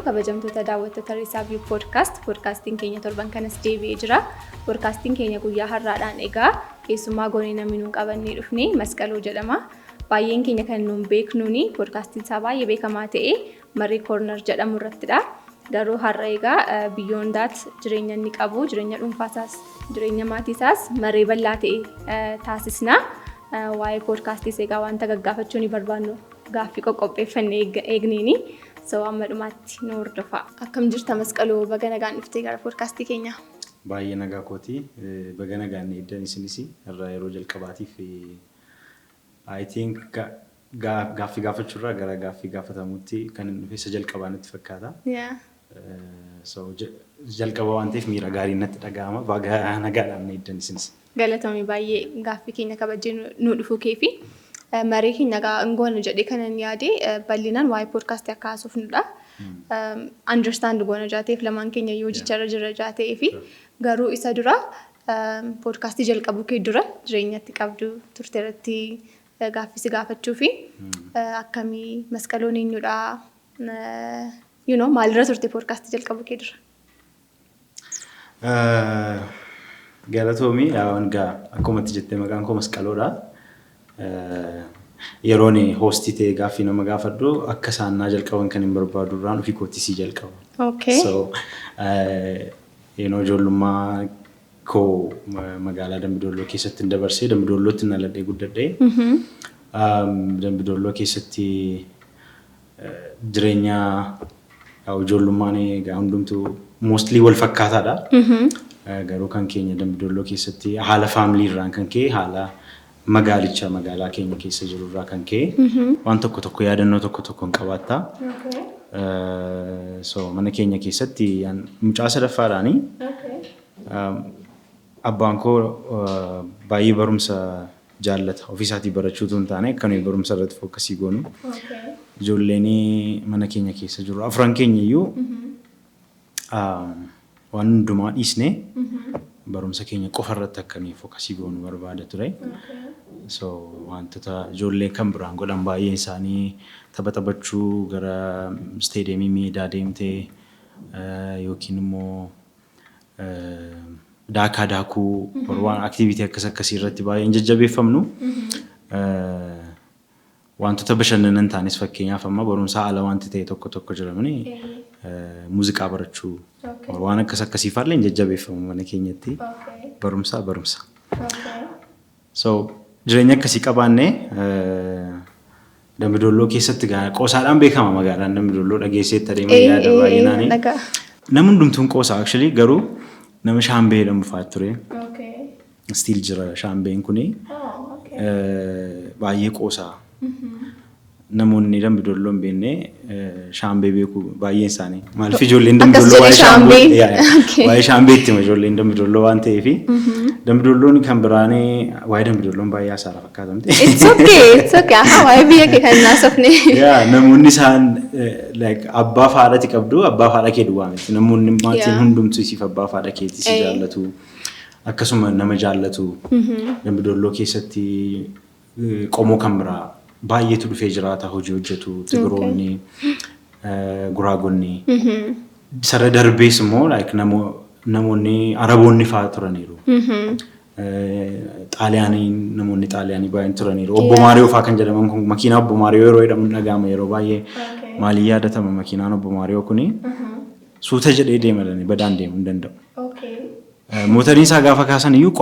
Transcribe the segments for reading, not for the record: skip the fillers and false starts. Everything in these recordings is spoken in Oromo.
kabajamtoota daawwattoota Risaa Podcast keenya torban kanas deebi'ee jira. Podcastiin keenya guyyaa har'aadhaan egaa keessummaa goonee namni nuun qabannee dhufne Masqaloo jedhama. Baay'een keenya kan nuun beeknuuni podcastiin isaa baay'ee beekamaa ta'e Marii Corner jedhamu irrattidha. Garuu har'a egaa biyyoon daat jireenya inni qabu, jireenya dhuunfaasaas, jireenya maatiisaas maree bal'aa ta'e taasisna. Waa'ee podcastii egaa wanta gaggaafachuu ni barbaannu. Gaaffii qopheeffannee eegneeni. So amma dhumaatti nu hordofaa. Akkam jirta Masqaloo baga nagaan dhuftee gara podcastii keenya? Baay'ee nagaa kooti. Baga nagaan eeddan isinis irraa yeroo jalqabaatiif I think gaaffii gaafachuurraa gara gaaffii gaafatamuutti kan dhufe isa jalqabaa natti fakkaata. So jalqaba waan ta'eef miira gaariin natti dhaga'ama. Baga nagaadhaan eeddan isinis. Galatoomii baay'ee gaaffii keenya kabajee nu dhufuu keefi. Marii keenya ngoona jedhee kanan yaade bal'inaan waa'ee podcastii akka haasofnudha. Understand goona jaateef lamaan keenya yoo jecharra jira jaatee fi garuu isa dura podcastii jalqabuu kee dura jireenyatti qabdu turteeratti gaaffii si gaafachuu fi akkamii Masqaloon eenyudha maalirra turte podcastii jalqabuu kee dura? Galatoomii akkuma jettee maqaan koo Masqaloodha. Yeroon hostii ta'ee gaaffii nama gaafadhu akka saannaa jalqaban kan hin barbaadu irraan ofii kootti si jalqaba. Okay. So ijoollummaa koo magaalaa Dambidolloo keessatti dabarsee Dambidoollootti naladhee guddadhee. Dambidolloo keessatti jireenya ijoollummaan egaa hundumtuu mostly wal fakkaataadha. Garuu kan keenya Dambidolloo keessatti haala faamilii irraan kan ka'e haala magaalaa keenya keessa jiru irraa kan ka'e waan tokko yaadannoo tokko hin qabaata. So mana keenya keessatti mucaa sadaffaadhaani abbaan koo baay'ee barumsa jaallata. Ofiisaatii barachuutu hin taane akka nuyi barumsa irratti fokkasii goonu. Ijoolleen mana keenya keessa jiru afran keenya iyyuu waan hundumaa dhiisnee barumsa keenya qofa irratti akka nuyi fokkasii goonu barbaada ture. So wantoota ijoolleen kan biraan godhan baay'een isaanii taphachuu gara isteediyeemii miidaa deemtee yookiin immoo daakuu waan aktiviitii akkasii irratti baay'een jajjabeeffamnu. Wantoota bashannanan taanis fakkeenyaaf amma barumsaa ala wanti ta'e tokko jiramni muuziqaa barachuu waan akkasii faallee jajjabeeffamu mana keenyatti barumsa. So jireenya akkasii qabaannee Dambidolloo keessatti qoosaadhaan beekama magaalaan Dambidolloo dhageesseetti adeemee yaada baay'inaanii. Namni hundumtuun qoosaa actually garuu nama shaambee jedhamu fa'aa ture. Still jira shaambeen kuni. Baay'ee qoosaa. Namoonni Dambidolloo hin beekne shaambee beeku baay'een isaanii. Maaliif ijoolleen Dambidolloo waa'ee shaambeetti ijoolleen Dambidolloo waan ta'eef Dambidolloon kan biraanii waa'ee Dambidolloon baay'ee hasaara fakkaatamte. It's okay. Waa'ee biyya kee kan naasofne. Namoonni isaan abbaa fi haadha qabdu abbaa fi haadha kee duwwaa miti. Namoonni maatiin hundumtuu siif abbaa fi haadha keetti si jaallatu. Akkasuma nama jaallatu. Dambidolloo keessatti qomoo kan biraa baay'eetu dhufee jiraata hojii hojjetu Tigiroonni Guraagonni. Sarara darbees immoo namoonni Araboonni fa'aa turaniiru. Namoonni Xaaliyaanii baay'een turaniiru. Obbo Maariyoo fa'aa kan jedhaman kun makiinaa Obbo Maariyoo yeroo jedhamu dhaga'ama yeroo baay'ee maaliin yaadatama makiinaan Obbo Maariyoo kuni suuta jedhee deemalanii badaan deemuu hin danda'u. Mootarii isaa gaafa kaasan iyyuu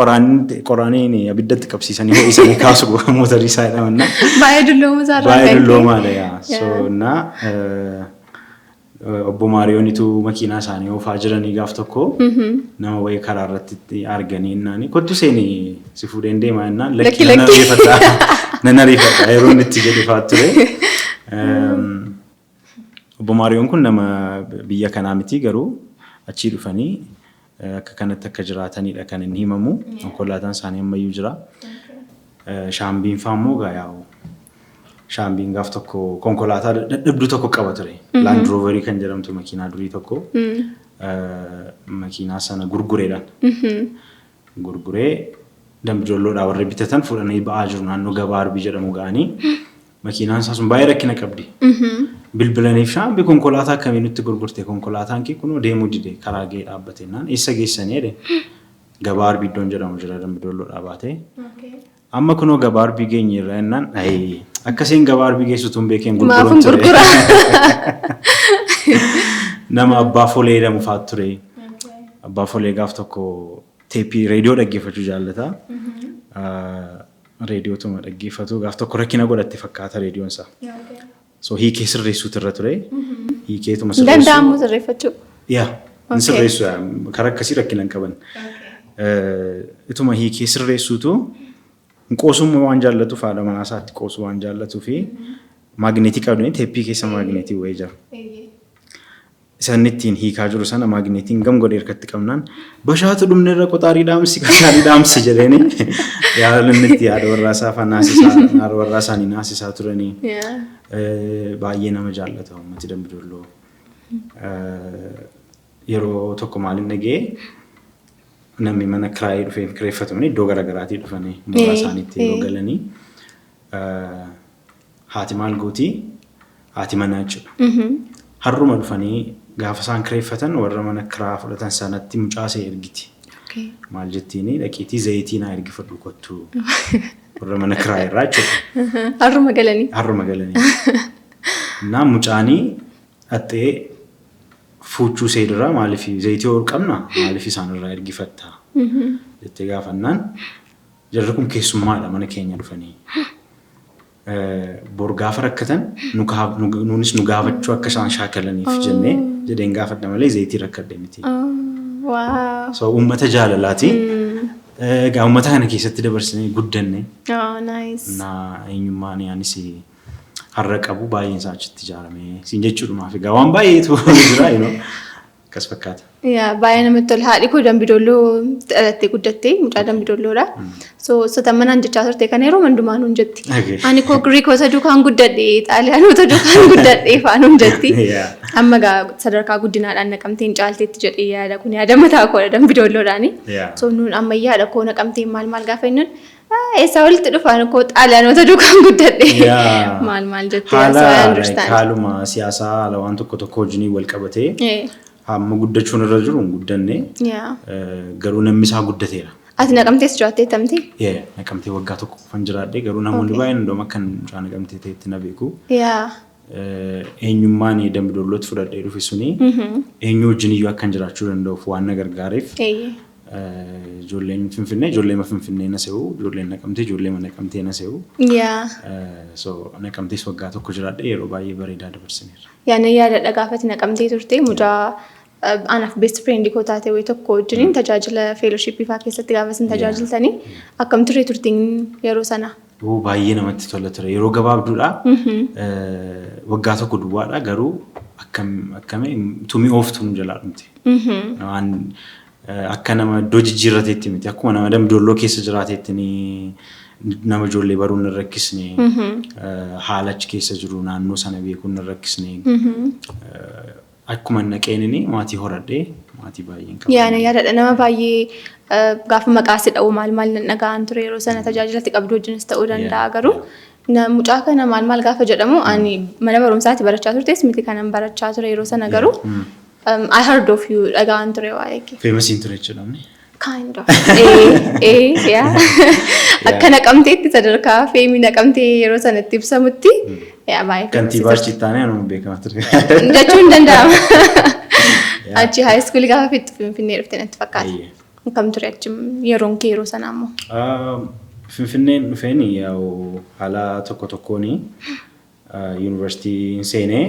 qoraaniin abiddatti qabsiisanii ho'isanii kaasu mootarii isaa jedhamanna. Baay'ee dulloomaadha. So Obbo Maariyoonitu makiinaa isaanii oofaa jiranii gaaf tokko nama wayii karaa irratti arganii innaan kottu seenii si fuudheen deemaa innaan lakki nan ariifadha yeroo inni itti jedhe fa'aa ture. Obbo Maariyoon kun nama biyya kanaa miti garuu achii dhufanii akka kanatti akka jiraatanidha kan inni himamu. Konkolaataan isaanii ammayyuu jira. Shaambiin fa'aa immoo gaayaa'u. Shaambiin gaaf tokko konkolaataa dadhabduu tokko qaba ture. Land Roverii kan jedhamtu makiinaa durii tokko. Makiinaa sana gurgureedhaan. Gurguree Dambidolloodhaa warri bitatan fuudhanii ba'aa jiru naannoo gabaa Arbii jedhamu ga'anii. Makiinaan isaa sun baay'ee rakkina qabdi. bilbilaniif shaambi konkolaataa kamiinutti gurgurte konkolaataan kee kunoo deemuu dide karaa gee dhaabbatennaan eessa geessanii jedhe gabaa arbii iddoon jedhamu jira Dambidolloo dhaabatee amma kunoo gabaa arbii geenye irraa jennaan akkasiin gabaa arbii geessutu hin beekeen gurguran ture nama abbaa folee jedhamu faatu ture abbaa folee gaaf tokko teeppii reediyoo dhaggeeffachuu jaallata reediyootuma dhaggeeffatu gaaf tokko rakkina godhatte fakkaata reediyoon isaa. So hiikee sirreessuutu irra ture. Hiikeetuma sirreessuu. Danda'amu sirreeffachuu. Yaa. Inni sirreessu karaa akkasii rakkina hin qaban. Ituma hiikee sirreessuutu qoosummaa waan jaallatuuf haadha manaa isaatti qoosuu waan jaallatuuf maagneetii qabdanii teeppii keessa maagneetii wayii jira. Isaan ittiin hiikaa jiru sana maagneetiin gam godhee harkatti qabnaan bashaatu dhumne irra qoxaarii dhaamsi qashaarii dhaamsi jedheeni yaada inni itti yaada warraasaa fa naasisaa warraasaanii naasisaa turanii baay'ee nama jaallata uummati Dambidolloo yeroo tokko maaliin dhagee namni mana kiraayee dhufee kireeffatamanii iddoo garaagaraatii dhufanii mooraa isaaniitti yeroo galanii haati maal gootii haati manaa jechuudha. Harruma dhufanii gaafa isaan kireeffatan warra mana kiraa fudhatan sanatti mucaasee ergiti. Maal jettiini dhaqiitii zayitii naa ergifadhu kottu warra mana kiraa irraa jechuudha. Harruma galanii. Harruma galanii. Naa mucaanii hattee fuuchuu seedira maaliif zayitii ol qabna maaliif isaan irraa ergifatta jettee gaafannaan jarri kun keessummaadha mana keenya dhufanii. Bor gaafa rakkatan nuunis nu gaafachuu akka isaan shaakalaniif jennee jedheen gaafadha malee zayitii rakkadhe miti. So uummata jaalalaati. Egaa uummata kana keessatti dabarsinee guddanne. Na eenyummaan yaanis har'a qabu baay'een isaa achitti ijaaramee siin jechuudhumaaf egaa waan baay'eetu jira akkas fakkaata. Baay'ee namatti tola. Haadhi koo Dambidolloo dhalattee guddattee mucaa Dambidolloodha. So manaan jechaa turte kana yeroo hundumaa nuun jetti. Ani koo Giriikota duukaan guddadhe Xaaliyaanota duukaan guddadhe faanuun jetti. Amma sadarkaa guddinaadhaan naqamteen caalteetti jedhee yaada kun yaada mataa koodha Dambidolloodhaani. So nuun ammayyaadha koo naqamteen maal gaafa innuun eessa walitti dhufaan koo Xaaliyaanota duukaan guddadhe maal jettee haaluma siyaasaa haala waan tokko wajjin wal qabatee hamma guddachuun irra jiru guddanne garuu namni isaa guddateera. Ati naqamtees jiraattee tamte? Naqamtee waggaa tokko kan jiraadhe garuu namoonni baay'een iddoo akka mucaa naqamtee ta'etti na beeku. Eenyummaan Dambidollootti fudhadhee dhufe suni eenyu wajjin iyyuu akkan jiraachuu danda'uuf waan na gargaareef ijoolleen Finfinnee ijoollee Finfinnee na se'u ijoolleen naqamtee ijoollee naqamtee na se'u. So naqamtees waggaa tokko jiraadhe yeroo baay'ee bareedaa dabarsineera. Yaada gaafati naqamtee turte mucaa anaaf best friend koo taate way tokko wajjin tajaajila fellowship ifaa keessatti gaafa isin tajaajiltanii akkam turee turtiin yeroo sana? Baay'ee namatti tola ture yeroo gabaabduudha waggaa tokko duwwaadha garuu akkamii tumii ooftuun jalaa dhumte. Akka nama iddoo jijjiirrateetti miti akkuma nama Dambidolloo keessa jiraateetti nama ijoollee baruun hin rakkisne haala achi keessa jiru naannoo sana beekuun hin rakkisne akkuma naqeenini maatii horadhee maatii baay'een qaba. Yaadadha nama baay'ee gaafa maqaasi dha'u maal dhaga'an ture yeroo sana tajaajilatti qabdu wajjinis ta'uu danda'a garuu mucaa kana maal gaafa jedhamu ani mana barumsaatti barachaa turtes miti kanan barachaa ture yeroo sana garuu I heard of you dhaga'an ture waa'ee kee. Famous intro jedhamne. Kind of. Akka naqamteetti sadarkaa feemii naqamtee yeroo sanatti ibsamutti baay'ee. Kantiibaa Chittaanee anuma beekamaa ture. Jechuun danda'ama. Achi high school gaafa fixxu Finfinnee dhufte natti fakkaata. Akkam ture achi yeroon kee yeroo sana ammoo? Finfinneen dhufeen haala tokkooni yuunivarsiitii seenee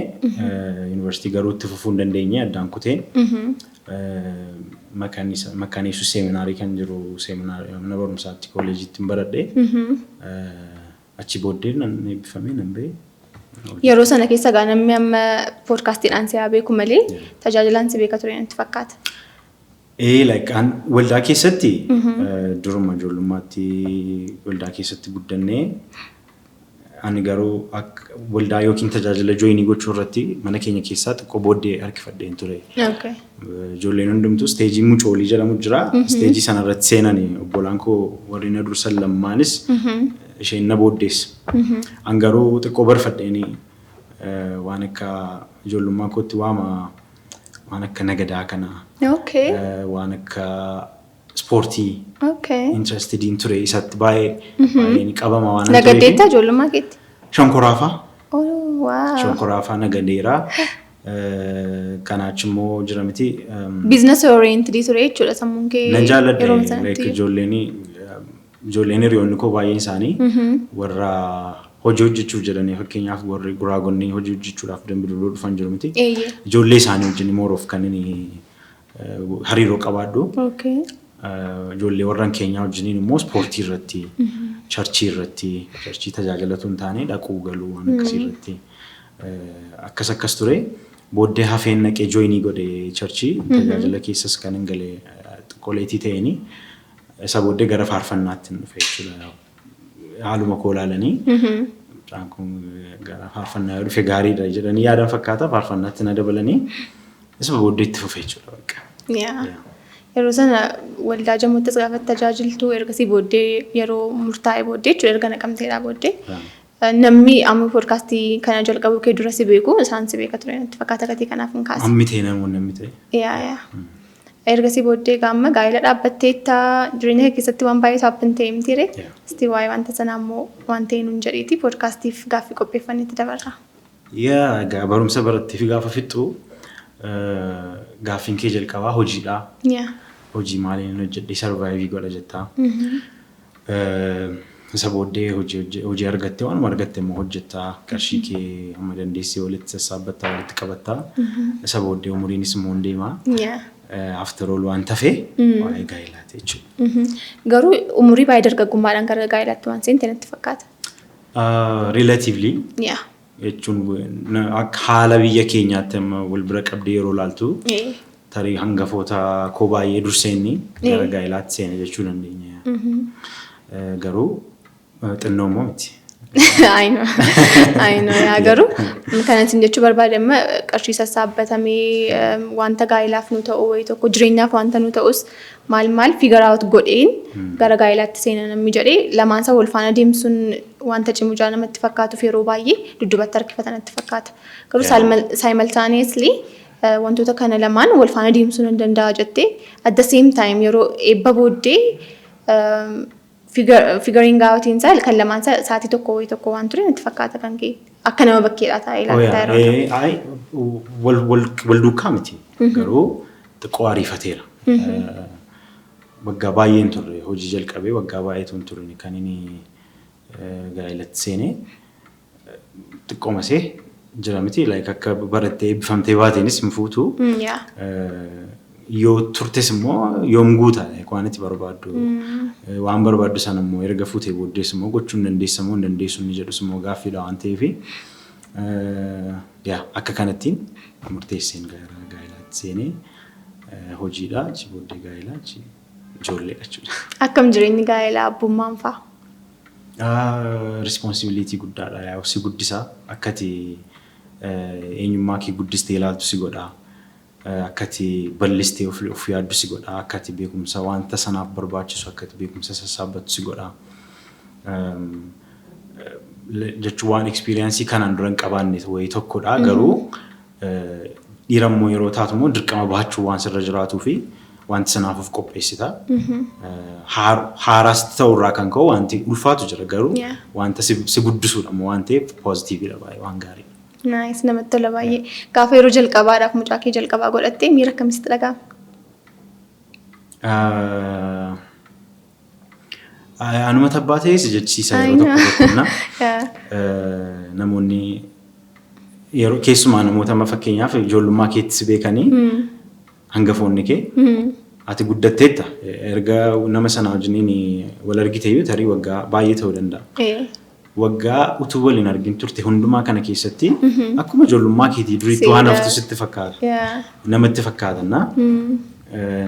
yuunivarsiitii garuu itti fufuu hin dandeenye addaan kuteen makaanisuu seeminaarii kan jiru seeminaarii mana barumsaatti kooleejiitti hin baradhe achi booddee nan eebbifamee nan ba'e. Yeroo sana keessa gaa namni amma poodkaastiidhaan si'aa beeku malee tajaajilaan si beeka ture natti fakkaata. Waldaa keessatti duruma ijoollummaatti waldaa keessatti guddannee ani garuu waldaa yookiin tajaajila jooyinii gochuu irratti mana keenya keessaa xiqqoo booddee harkifadheen ture. Ijoolleen hundumtuu isteejii mucoolii jedhamu jira. Isteejii sana irratti seenanii obbolaan koo warri na dursan lammaanis isheen na booddeessa. An garuu xiqqoo barfadheenii waan akka ijoollummaa kootti waan akka nagadaa kana waan akka ispoortii interested in ture isatti baay'ee ni qabama waan ta'eef. Nagadeetta ijoollummaa keetti? Shonkoraafaa. Shonkoraafaa nagadeera. Kanaachimoo jira miti. Business oriented ture jechuudha sammuun kee. Nan jaalladhe ijoolleen hiriyoonni koo baay'een isaanii warra hojii hojjechuu jedhanii fakkeenyaaf warri guraagonni hojii hojjechuudhaaf Dambidolloo dhufan jiru miti. Ijoollee isaanii wajjin moroof kan inni hariiroo qabaadhu. Ijoollee warran keenyaa wajjiniin immoo ispoortii irratti, charchii irratti, charchii tajaajilatu hin taane dhaquu galuu waan akkasii irratti akkas ture. Booddee hafeen naqee jooyinii godhe charchii tajaajila keessas kan hin galee xiqqooleetii ta'anii isa booddee gara faarfannaatti dhufe jechuudha. Haaluma koo ilaalanii kun gara faarfannaa dhufe gaariidha jedhanii yaadan fakkaata faarfannaatti na dabalanii isa booddee itti fufe jechuudha. Yeroo sana waldaa Jamuuttis gaafa tajaajiltu ergasii booddee yeroo murtaa'e booddee jechuudha erga naqamteedhaa booddee. Namni amma podcast kana jalqabu kee dura si beeku isaan si beeka ture natti fakkaata gatii kanaaf hin kaase. Ammitee namoonni ammitee. Ergasii booddee gaamma gaa'ela dhaabbatteetta jireenya keessatti waan baay'ee saaphin ta'e mitiire. Isti waa'ee wanta sanaa immoo waan ta'e nuun jedheeti podcastiif gaaffii qopheeffannetti dabarra. Egaa barumsa baratteef gaafa fixxu gaaffiin kee jalqabaa hojiidha. Hojii maaliin hojjedhee sarvaayivii godha jettaa. Isa booddee hojii argattee waan argatte immoo hojjettaa qarshii kee amma dandeessee walitti sassaabbattaa walitti qabattaa. Isa booddee umuriinis immoo hin deemaa. After all waan tafee waa'ee gaa'elaati jechuudha. Garuu umurii baay'ee dargaggummaadhaan gara gaa'elaatti waan seente natti fakkaata. Relatively. Jechuun akka haala biyya keenyaatti amma wal bira qabdee yeroo laaltu tarii hangafoota koo baay'ee durseenni gara gaa'elaatti seene jechuu dandeenya. Garuu xinnoo immoo miti. I know. Garuu kan isin jechuu barbaade amma qarshii sassaabbatamee wanta gaa'elaaf nu ta'u wayii tokko jireenyaaf wanta nu ta'us maal figure out godheen gara gaa'elaatti seena namni jedhee lamaansa wal faana deemsuun wanta cimujaa namatti fakkaatuuf yeroo baay'ee dudduubatti harkifatan natti fakkaata. Garuu simultaneously wantoota kana lamaan wal faana deemsuun hin danda'a jettee at the same time yeroo eebba booddee figuring out insa kan lamaan sa'aatii tokko wayii tokko waan ture natti fakkaata kan kee akka nama bakkeedhaa taa'ee ilaaltaa yeroo wal duukaa miti garuu xiqqoo ariifateera. Waggaa baay'een turre hojii jalqabee waggaa baay'eetu turre kan inni gaa'elatti seenee xiqqoo masee jira miti akka barattee eebbifamtee baateenis hin fuutu. Yoo turtes immoo yoom guutaa waan itti barbaaddu waan barbaaddu sana immoo erga fuutee booddees immoo gochuun dandeessa moo hin dandeessu inni jedhus immoo gaaffiidha waan ta'eef akka kanattiin murteesseen gaa'elaatti seenee hojiidha achi booddee gaa'elaa achi ijoolleedha jechuudha. Akkam jireenyi gaa'elaa abbummaan fa'a? Responsibilitii guddaadha si guddisaa akkati eenyummaa kee guddistee ilaaltu si godhaa. Akkati bal'istee of yaaddu si godha akkati beekumsa wanta sanaaf barbaachisu akkati beekumsa sassaabbattu si godha. Jechuun waan experience kanaan dura hin qabaanne wayii tokkodha garuu dhiirammoo yeroo taatu immoo dirqama baachuu waan sirra jiraatuu fi wanti sanaaf of qopheessita. Haaraas ta'urraa kan ka'u wanti ulfaatu jira garuu wanta si guddisuudha immoo waan ta'eef poozitiividha baay'ee waan gaarii. Nice, namatti tola baay'ee. Gaafa yeroo jalqabaadhaaf mucaa kee jalqabaa godhattee miira akkamitti dhaga'ama? Anuma tabbaatee si jechisiisa yeroo tokko namoonni yeroo keessumaa namoota amma fakkeenyaaf ijoollummaa keetti si beekanii hangafoonni kee ati guddatteetta erga nama sana wajjiniin wal argite iyyuu tarii waggaa baay'ee ta'uu danda'a. Waggaa utuu waliin argin turte hundumaa kana keessatti akkuma ijoollummaa keetii duriitti waan haftu sitti fakkaata. Namatti fakkaatannaa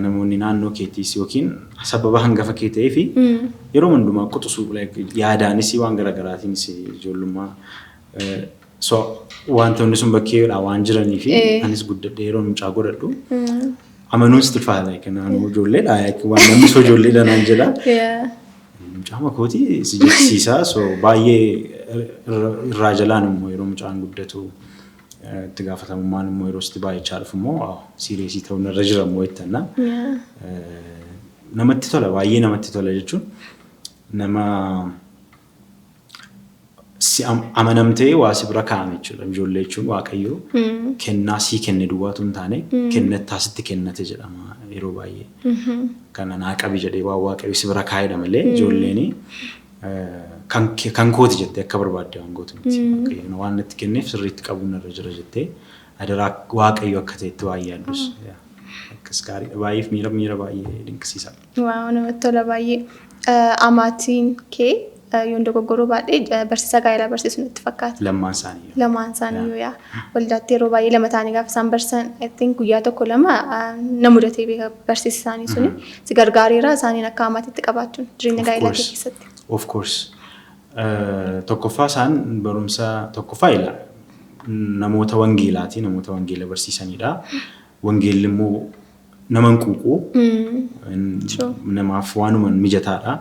namoonni naannoo keetiis yookiin sababa hangafa kee ta'ee fi yeroo hundumaa quxisuu yaadaanis waan garaagaraatiinis ijoollummaa wantoonni sun bakkeedhaa waan jiranii fi anis guddadhee yeroo mucaa godhadhu amanuun sitti ulfaata naannoo ijoolleedha waan namni soo ijoolleedha naan jedha. mucaa kooti si jechisiisa so baay'ee irraa jalaan immoo yeroo mucaan guddatu itti gaafatamummaan immoo yeroo itti baay'achaa dhufu immoo siiriyeesii ta'uun irra jira immoo jettanna. Namatti tola baay'ee namatti tola jechuun nama si amanamtee waa si bira kaa'ame jechuudha. Ijoollee jechuun Waaqayyoo kennaa sii kenne duwwaatu hin taane kennataa sitti kennate jedhama yeroo baay'ee. Kana naa qabi jedhee waan Waaqayyoo si bira kaa'edha malee ijoolleen kan kooti jettee akka barbaadde waan gootu miti. Waan itti kenneef sirriitti qabuun irra jira jettee adaraa Waaqayyoo akka ta'etti baay'ee yaadus. Akkas gaariidha baay'eef miira baay'ee dinqisiisa. Waaw namatti tola baay'ee. Amaatiin kee yoon dogoggoruu baadhee barsiisaa gaa'elaa barsiisuun itti fakkaata. Lamaan isaanii yoo yaa waldaatti yeroo baay'ee lama ta'anii gaafa isaan barsiisan guyyaa tokko lama na mudatee beeka barsiisa isaanii suni si gargaareera isaaniin akka amaatiitti qabaachuun jireenya gaa'elaa keessatti. Of course. Tokkoffaa isaan barumsa tokkoffaa ila namoota wangeelaati namoota wangeela barsiisanidha. Wangeelli immoo nama quuquu namaaf waanuma mijataadha.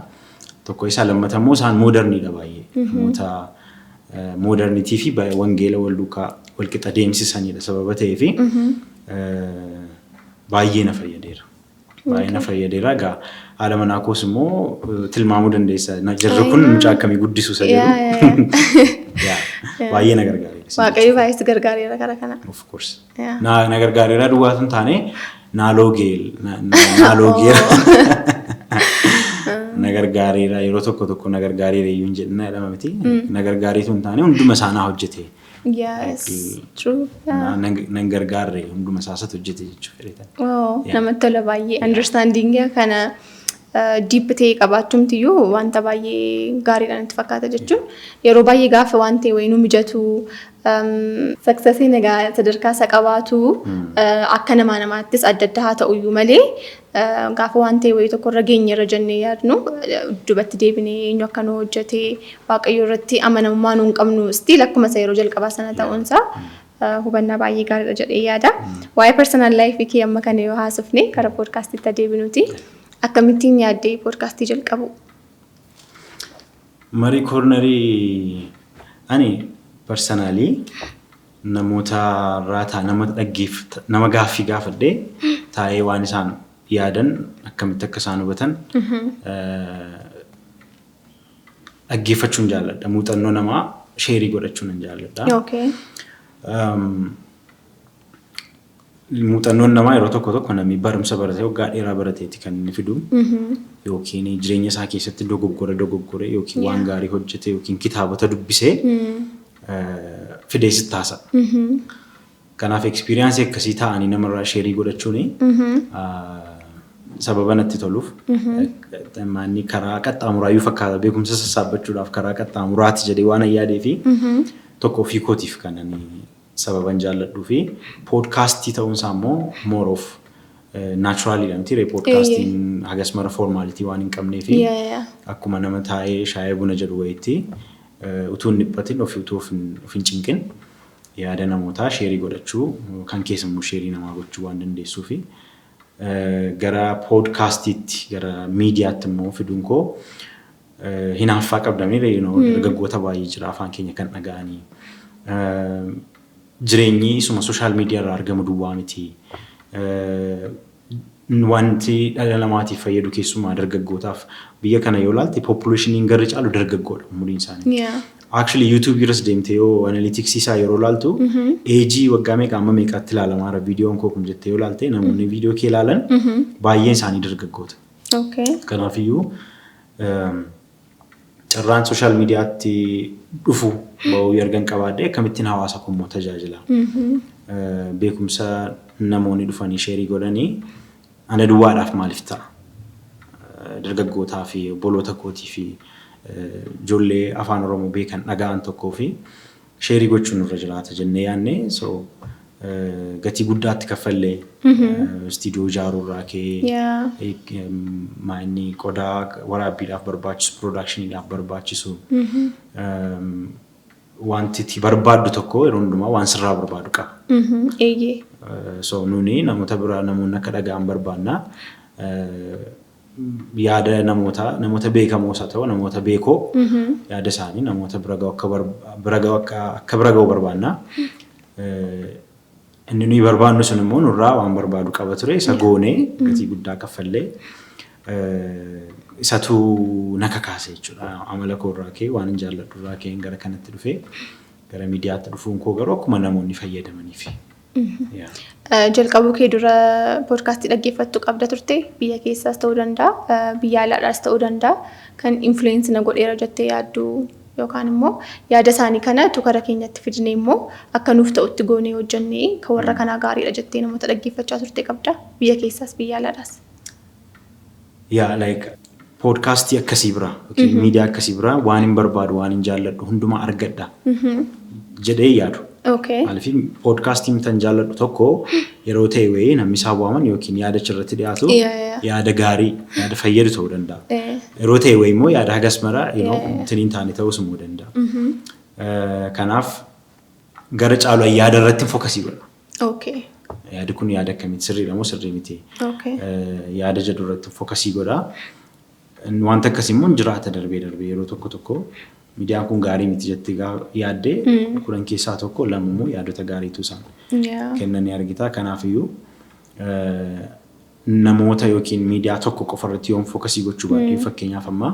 Tokko isa lammata immoo isaan mooderniidha baay'ee. Namoota moodernitii fi wangeela wal duukaa wal qixa deemsisanidha sababa ta'eef baay'ee na fayyadeera. Baay'ee na fayyadeera. Egaa haala manaa koos immoo tilmaamuu dandeessa. Jarri kun mucaa akkamii guddisuu isa jedhu. Baay'ee na gargaareera. Waaqayyo baay'ee si gargaareera kara kana. Of course. Na gargaareera duwwaatu hin taane naaloogeera. Na gargaareera yeroo tokko na gargaareera iyyuu hin jedhina jedhama miti. Na gargaareetu hin taane hunduma isaanaa hojjete. Yes, true. Nan gargaarre hunduma isaasatu hojjete jechuudha. Namatti tola baay'ee. Understanding kana deep ta'e qabaachuumtiyyuu wanta baay'ee gaariidhaan itti fakkaata jechuun yeroo baay'ee gaafa waan ta'e wayinuu mijatu successiin egaa sadarkaa isa qabaatu akka namaattis adda adda haa ta'uyyuu malee gaafa waan ta'e wayii tokko irra geenye irra jennee yaadnu dubatti deebinee eenyu akka nu hojjete Waaqayyo irratti amanamummaa nu hin qabnu still akkuma isa yeroo jalqabaa sana ta'uunsaa hubannaa baay'ee gaariidha jedhee yaada. Waa'ee personal life kee amma kana yoo haasofne karaa poodkaastiitti adeebinuuti. Akkamittiin yaaddee poodkaastii jalqabu? Marii koornarii ani personally namoota raataa nama gaaffii gaafadhee taa'ee waan isaan yaadan akkamitti akka isaan hubatan dhaggeeffachuun jaalladha. Muuxannoo namaa sheerii godhachuun hin jaalladha. Muuxannoon namaa yeroo tokko namni barumsa barate waggaa dheeraa barateeti kan inni fidu yookiin jireenya isaa keessatti dogoggore yookiin waan gaarii hojjete yookiin kitaabota dubbisee fidee sittaasa. Kanaaf experience akkasii ta'anii namarraa sheerii godhachuun sababa natti toluuf manni karaa qaxxaamuraayyuu fakkaata beekumsa sassaabachuudhaaf karaa qaxxaamuraati jedhee waan yaadee fi tokko ofii kootiif kan sababan jaalladhuu fi poodkaastii ta'uunsaa immoo more of naturally lamti poodkaastiin hagas mara formaalitii waan hin qabnee fi akkuma nama taa'ee shaayee buna jedhu wayitti utuu hin dhiphatin utuu of hin cinqin yaada namootaa sheerii godhachuu kan keessa immoo sheerii namaa gochuu waan dandeessuu fi gara poodkaastiitti gara miidiyaatti immoo fiduun koo hinaaffaa qabdamee dargaggoota baay'ee jira afaan keenya kan dhaga'anii. Jireenyi isuma social media irraa argamu duwwaa miti. Wanti dhala namaatiif fayyadu keessumaa dargaggootaaf biyya kana yoo ilaalte populationiin garri caalu dargaggoodha umuriin isaanii. Actually YouTube irras deemtee yoo analytics isaa yeroo ilaaltu eejii waggaa meeqa amma meeqatti ilaalamaara viidiyoon koo kun jettee yoo ilaalte namoonni viidiyoo kee ilaalan baay'een isaanii dargaggoota. Kanaafiyyuu carraan social mediaatti dhufu ba'uu ergan qabaadde akkamittiin hawaasa kun immoo tajaajila. Beekumsa namoonni dhufanii sheerii godhanii ana duwwaadhaaf maaliif ta'a? Dargaggootaa fi obboloota kootii fi ijoollee afaan Oromoo beekan dhaga'an tokkoo fi sheerii gochuun irra jiraata jennee yaadne gatii guddaatti kaffallee istiidiyoo ijaarurraa kee maayinni qodaa waraabbiidhaaf barbaachisu piroodaakshiniidhaaf barbaachisu wanti itti barbaaddu tokko yeroo hundumaa waan sirraa barbaadu qaba. So nuni namoota biraa namoonni akka dhaga'an barbaanna yaada namoota beekamoos haa ta'u namoota beekoo yaada isaanii namoota bira ga'u akka barbaanna. Inni nuyi barbaannu sun immoo nurraa waan barbaadu qaba ture isa goonee gatii guddaa kaffallee isatu naka kaase jechuudha. Amala koorraa kee waan hin jaalladhu irraa kee gara kanatti dhufee gara miidiyaatti dhufuun koo garuu akkuma namoonni fayyadamaniif. Jalqabuu kee dura poodkaastii dhaggeeffattu qabda turte biyya keessaas ta'uu danda'a biyya alaadhaas ta'uu danda'a kan influence na godheera jettee yaaddu yookaan immoo yaada isaanii kana tukara keenyatti fidnee immoo akka nuuf ta'utti goonee hojjannee kan warra kanaa gaariidha jettee namoota dhaggeeffachaa turte qabda biyya keessaas biyya alaadhaas. Like poodkaastii akkasii bira miidiyaa akkasii bira waan hin barbaadu waan hin jaalladhu hundumaa argadha jedhee yaadu. Maaliif poodkaastii mitan jaalladhu tokko yeroo ta'e wayii namni isaa waaman yookiin yaada achirratti dhiyaatu yaada gaarii yaada fayyadu ta'uu danda'a. Yeroo ta'e wayii immoo yaada hagas mara tiniin taane ta'uus immoo danda'a. Kanaaf gara caalu yaada irratti fookasii godha. Yaadi kun yaada akkamitti sirriidha moo sirrii miti? Yaada jedhu irratti fookasii godha. Wanta akkasii immoo jiraata darbee yeroo tokko miidiyaan kun gaarii miti jettee yaaddee kudhan keessaa tokko lama immoo yaadota gaariitu isaan kennanii argita. Kanaafiyyuu namoota yookiin miidiyaa tokko qofa irratti yoon fookasii gochuu baadhee fakkeenyaaf amma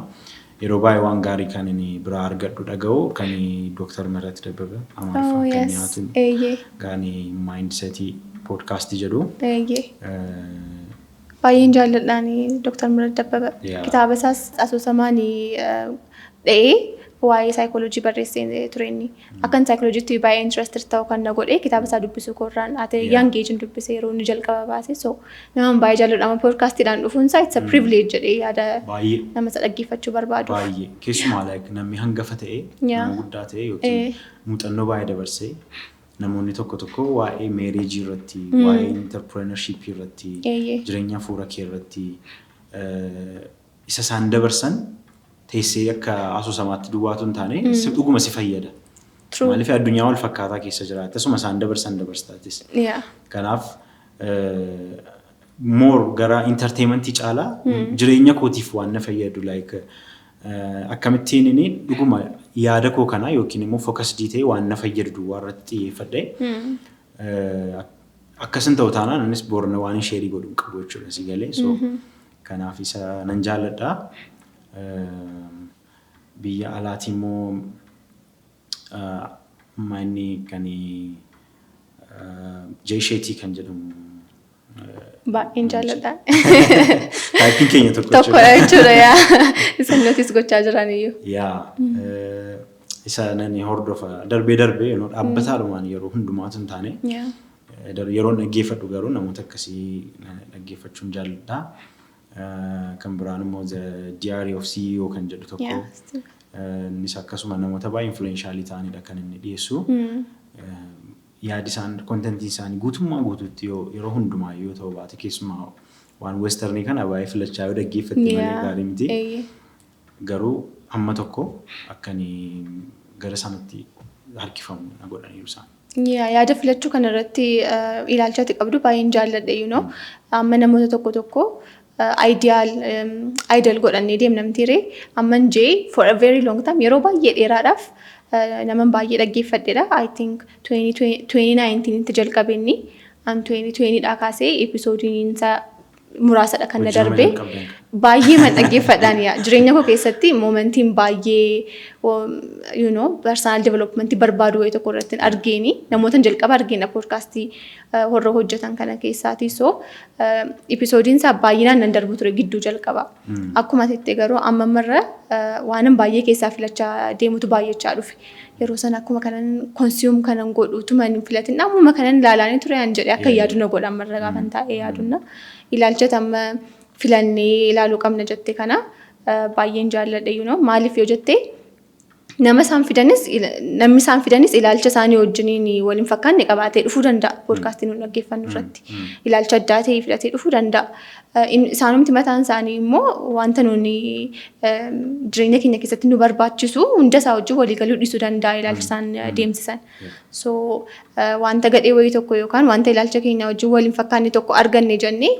yeroo baay'ee waan gaarii kan inni biraa argadhu dhaga'u kan Dr. Mirat Dabbaba Amaariffaa kan dhiyaatu gaanii maayindiseetii poodkaastii jedhu. Baay'een jaalladhaan Dr. Mirat Dabbaba kitaaba isaas asoosamaan dha'ee waa'ee saayikooloojii barreessee tureenni akkan saayikooloojiitti baay'ee interested ta'uu kan na godhe kitaaba isaa dubbisuu koorraan ate yangeejin dubbisee yeroo inni jalqaba baase so nama baay'ee jaalladha amma poodkaastiidhaan dhufuun isaa it's a privilege jedhee yaada nama isa dhaggeeffachuu barbaadu. Baay'ee keessumaa namni hangafa ta'e nama guddaa ta'e yookiin muuxannoo baay'ee dabarsee namoonni tokko waa'ee meereejii irratti waa'ee interpreneurship irratti jireenya fuula kee irratti isa isaan dabarsan teessee akka asoosamaatti duwwaatu hin taane dhuguma si fayyada. Maaliif addunyaa wal fakkaataa keessa jiraata akkasuma isaan dabarsaatis. Kanaaf more gara entertainmentii caalaa jireenya kootiif waan na fayyadu like akkamittiin inni dhuguma yaada koo kana yookiin immoo focus ta'ee waan na fayyadu duwwaa irratti xiyyeeffadhee akkasin ta'u taanaan anis boorna waan sheerii godhuu qabu jechuudha si galee so kanaaf isa nan jaalladha. Biyya alaati immoo manni kan jeesheetii kan jedhamu. Baay'een jaalladha. Taayipiin keenya tokkodha jechuudha isa notiis gochaa jiran iyyuu. Isa nani hordofa darbee dhaabbataadhumaan yeroo hundumaatu hin taane yeroon dhaggeeffadhu garuu namoota akkasii dhaggeeffachuun jaalladha. Kan biraan immoo the diary of CEO kan jedhu tokko innis akkasuma namoota baay'ee influentialii ta'anidha kan inni dhiyeessu. Yaadi isaan kontentii isaanii guutummaa guutuutti yeroo hundumaa yoo ta'u baate keessumaa waan westernii kana baay'ee filachaa yoo dhaggeeffatte malee gaarii miti. Garuu hamma tokko akkanii gara sanatti harkifamu na godhaniiru isaan. Yaada filachuu kanarratti ilaalchatti qabdu baay'een jaalladha amma namoota tokko ideal godhannee deemnamtiire amman jee for a very long time yeroo baay'ee dheeraadhaaf naman baay'ee dhaggeeffadheedha. I think 2019 itti jalqabeenni 2020 dhaa kaasee episoodiin isaa muraasadha kan na darbe baay'ee man dhaggeeffadhaan jireenya koo keessatti moomentiin baay'ee personal development barbaadu wayii tokko irratti argeeni namoota jalqaba argeena poodkaastii warra hojjetan kana keessaati so episoodiin isaa baay'inaan nan darbu ture gidduu jalqaba akkuma ta'e garuu ammamarra waanan baay'ee keessaa filachaa deemutu baay'achaa dhufe yeroo sana akkuma kanan consume kanan godhuutuma hin filatin ammuma kanan ilaalaanii ture an jedhe akka yaaduna godhan marra gaafan taa'ee yaaduna ilaalchata amma filannee ilaaluu qabna jette kana baay'een jaalladha maaliif yoo jette namni isaan fidanis ilaalcha isaanii wajjiniin waliin fakkaanne qabaatee dhufuu danda'a poodkaastii nuun dhaggeeffannu irratti ilaalcha addaa ta'e filatee dhufuu danda'a isaanumti mataan isaanii immoo wanta nuuni jireenya keenya keessatti nu barbaachisu hunda isaa wajjin waliigaluu dhiisuu danda'a ilaalcha isaan deemsisan so wanta gadhee wayii tokko yookaan wanta ilaalcha keenya wajjin waliin fakkaanne tokko arganne jennee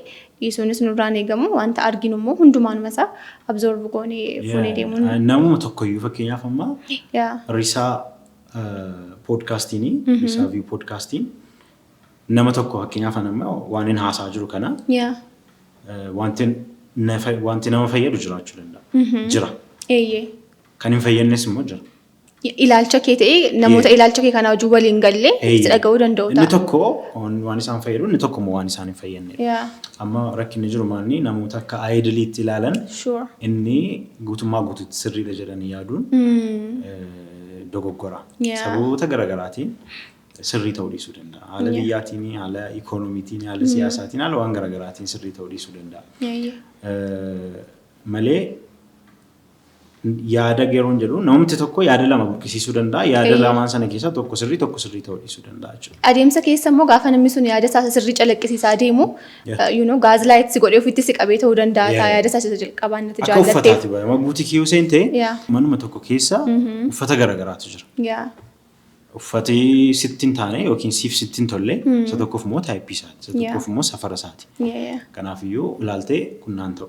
dhiisuunis nurraan eegamu wanta arginu immoo hundumaanuma isaa absorb goonee fuunee deemuun. Namuma tokkoyyuu fakkeenyaaf amma Risaa poodkaastiin Risaa view poodkaastiin nama tokko fakkeenyaaf amma waan inni haasaa jiru kana wanti nama fayyadu jiraachuu danda'a. Jira. Kan hin fayyadnes immoo jira. Ilaalcha kee ta'ee namoota ilaalcha kee kana wajjin waliin gallee si dhaga'uu danda'u ta'a. Inni tokko waan isaan fayyadu inni tokko immoo waan isaan hin fayyadne. Amma rakkinni jiru maalni namoota akka aayidiliitti ilaalan inni guutummaa guutuutti sirriidha jedhanii yaaduun dogoggora. Sababoota garaagaraatiin sirrii ta'uu dhiisuu danda'a. Haala biyyaatiin, haala ikoonomiitiin, haala siyaasaatiin, haala waan garaagaraatiin sirrii ta'uu dhiisuu danda'a. Malee yaada geeroon jedhu namni tokko yaada lama buqqisiisuu danda'a. Yaada lamaan sana keessaa tokko sirrii ta'uu dhiisuu danda'a jechuudha. Adeemsa keessa immoo gaafa namni sun yaada isaa sirrii calaqqisiisaa deemu, gaazlaayit si godhee ofitti si qabee ta'uu danda'a. Yaada isaa isa jalqabaan natti jaallattee. Akka uffataati baay'ee. Maguutii kiyyuu seentee manuma tokko keessa uffata garaagaraatu jira. Uffati sittiin taane yookiin siif sittiin tolle isa tokkoof immoo taayippii isaati. Isa tokkoof immoo safara isaati. Kanaafuu ilaaltee kunnaan ta'u.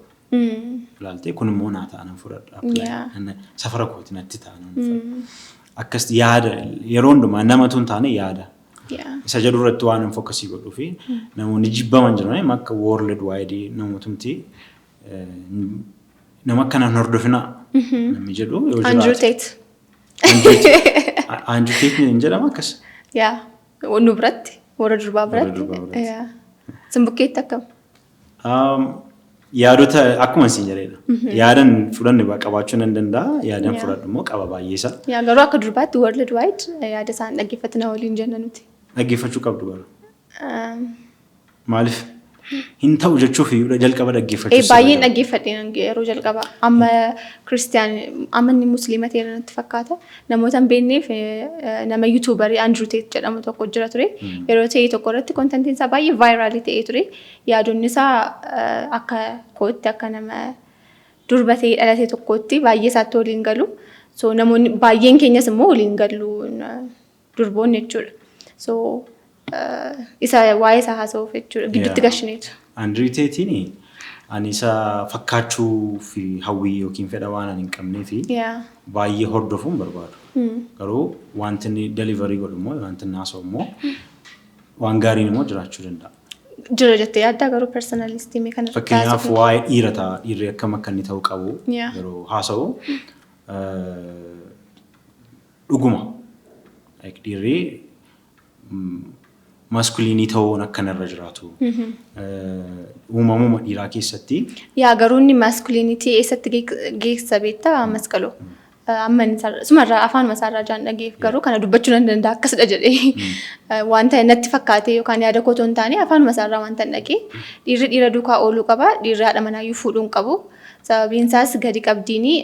Ilaaltee kun immoo naa ta'an fudhadha. Safara kooti natti ta'an. Akkas yaada yeroo hundumaa namatu hin taane yaada. Isa jedhu irratti waan hin fokkasii godhuu fi namoonni jibbaman jiran akka world wide namootumti nama akkanaan hordofina namni jedhu yoo jiraatu. Andrew Tate. Andrew Tate ni jedhama akkas. Nu biratti warra durbaa biratti. Simbukkeetti akkam? Yaadota akkuma isin jedhedha. Yaadan fudhanne qabaachuu nan danda'a. Yaadan fudhadhu immoo qaba baay'eesa. Garuu akka durbaatti world wide yaada isaan dhaggeeffatna waliin jenna nuti. Dhaggeeffachuu qabdu garuu. Maaliif? Hin ta'u jechuuf jalqaba dhaggeeffachuu. Baay'een dhaggeeffadhe yeroo jalqaba. Amma amanni musliima ta'e natti fakkaata. Namoota hin beekneef nama yuutuubarii Andrew Tate jedhamu tokko jira ture. Yeroo ta'e tokko irratti kontentiin isaa baay'ee vaayiraalii ta'ee ture. Yaadonni isaa akka kootti akka nama durba ta'ee dhalatee tokkotti baay'ee isaatti waliin galu. So namoonni baay'een keenyas immoo waliin galu durboonni jechuudha. So isa waa'ee isaa haasa'uuf jechuudha gidduutti gashineetu. Andrew Tate'n ani isa fakkaachuu fi hawwii yookiin fedha waan ani hin qabnee fi baay'ee hordofuun barbaadu. Garuu wanti inni deliverii godhu immoo wanti inni haasa'u immoo waan gaariin immoo jiraachuu danda'a. Jira jettee yaaddaa garuu personalistii mee kana fakkeenyaaf waa'ee dhiirri akkam akka inni ta'uu qabu yeroo haasa'u dhuguma dhiirri maskuliinii ta'uun akkanarra jiraatu. Uumamuma dhiiraa keessatti. Garuu inni maskuliinitii eessatti geessa beektaa Masqaloo. Amma sumarraa afaan masaarraa jaan dhageef garuu kana dubbachuu nan danda'a akkasidha jedhee wanta natti fakkaatee yookaan yaada kootoon taane afaan masaarraa wanta dhagee dhiirri dhiira duukaa ooluu qaba dhiirri haadha manaayyuu fuudhuun qabu sababiin isaas gadi qabdiini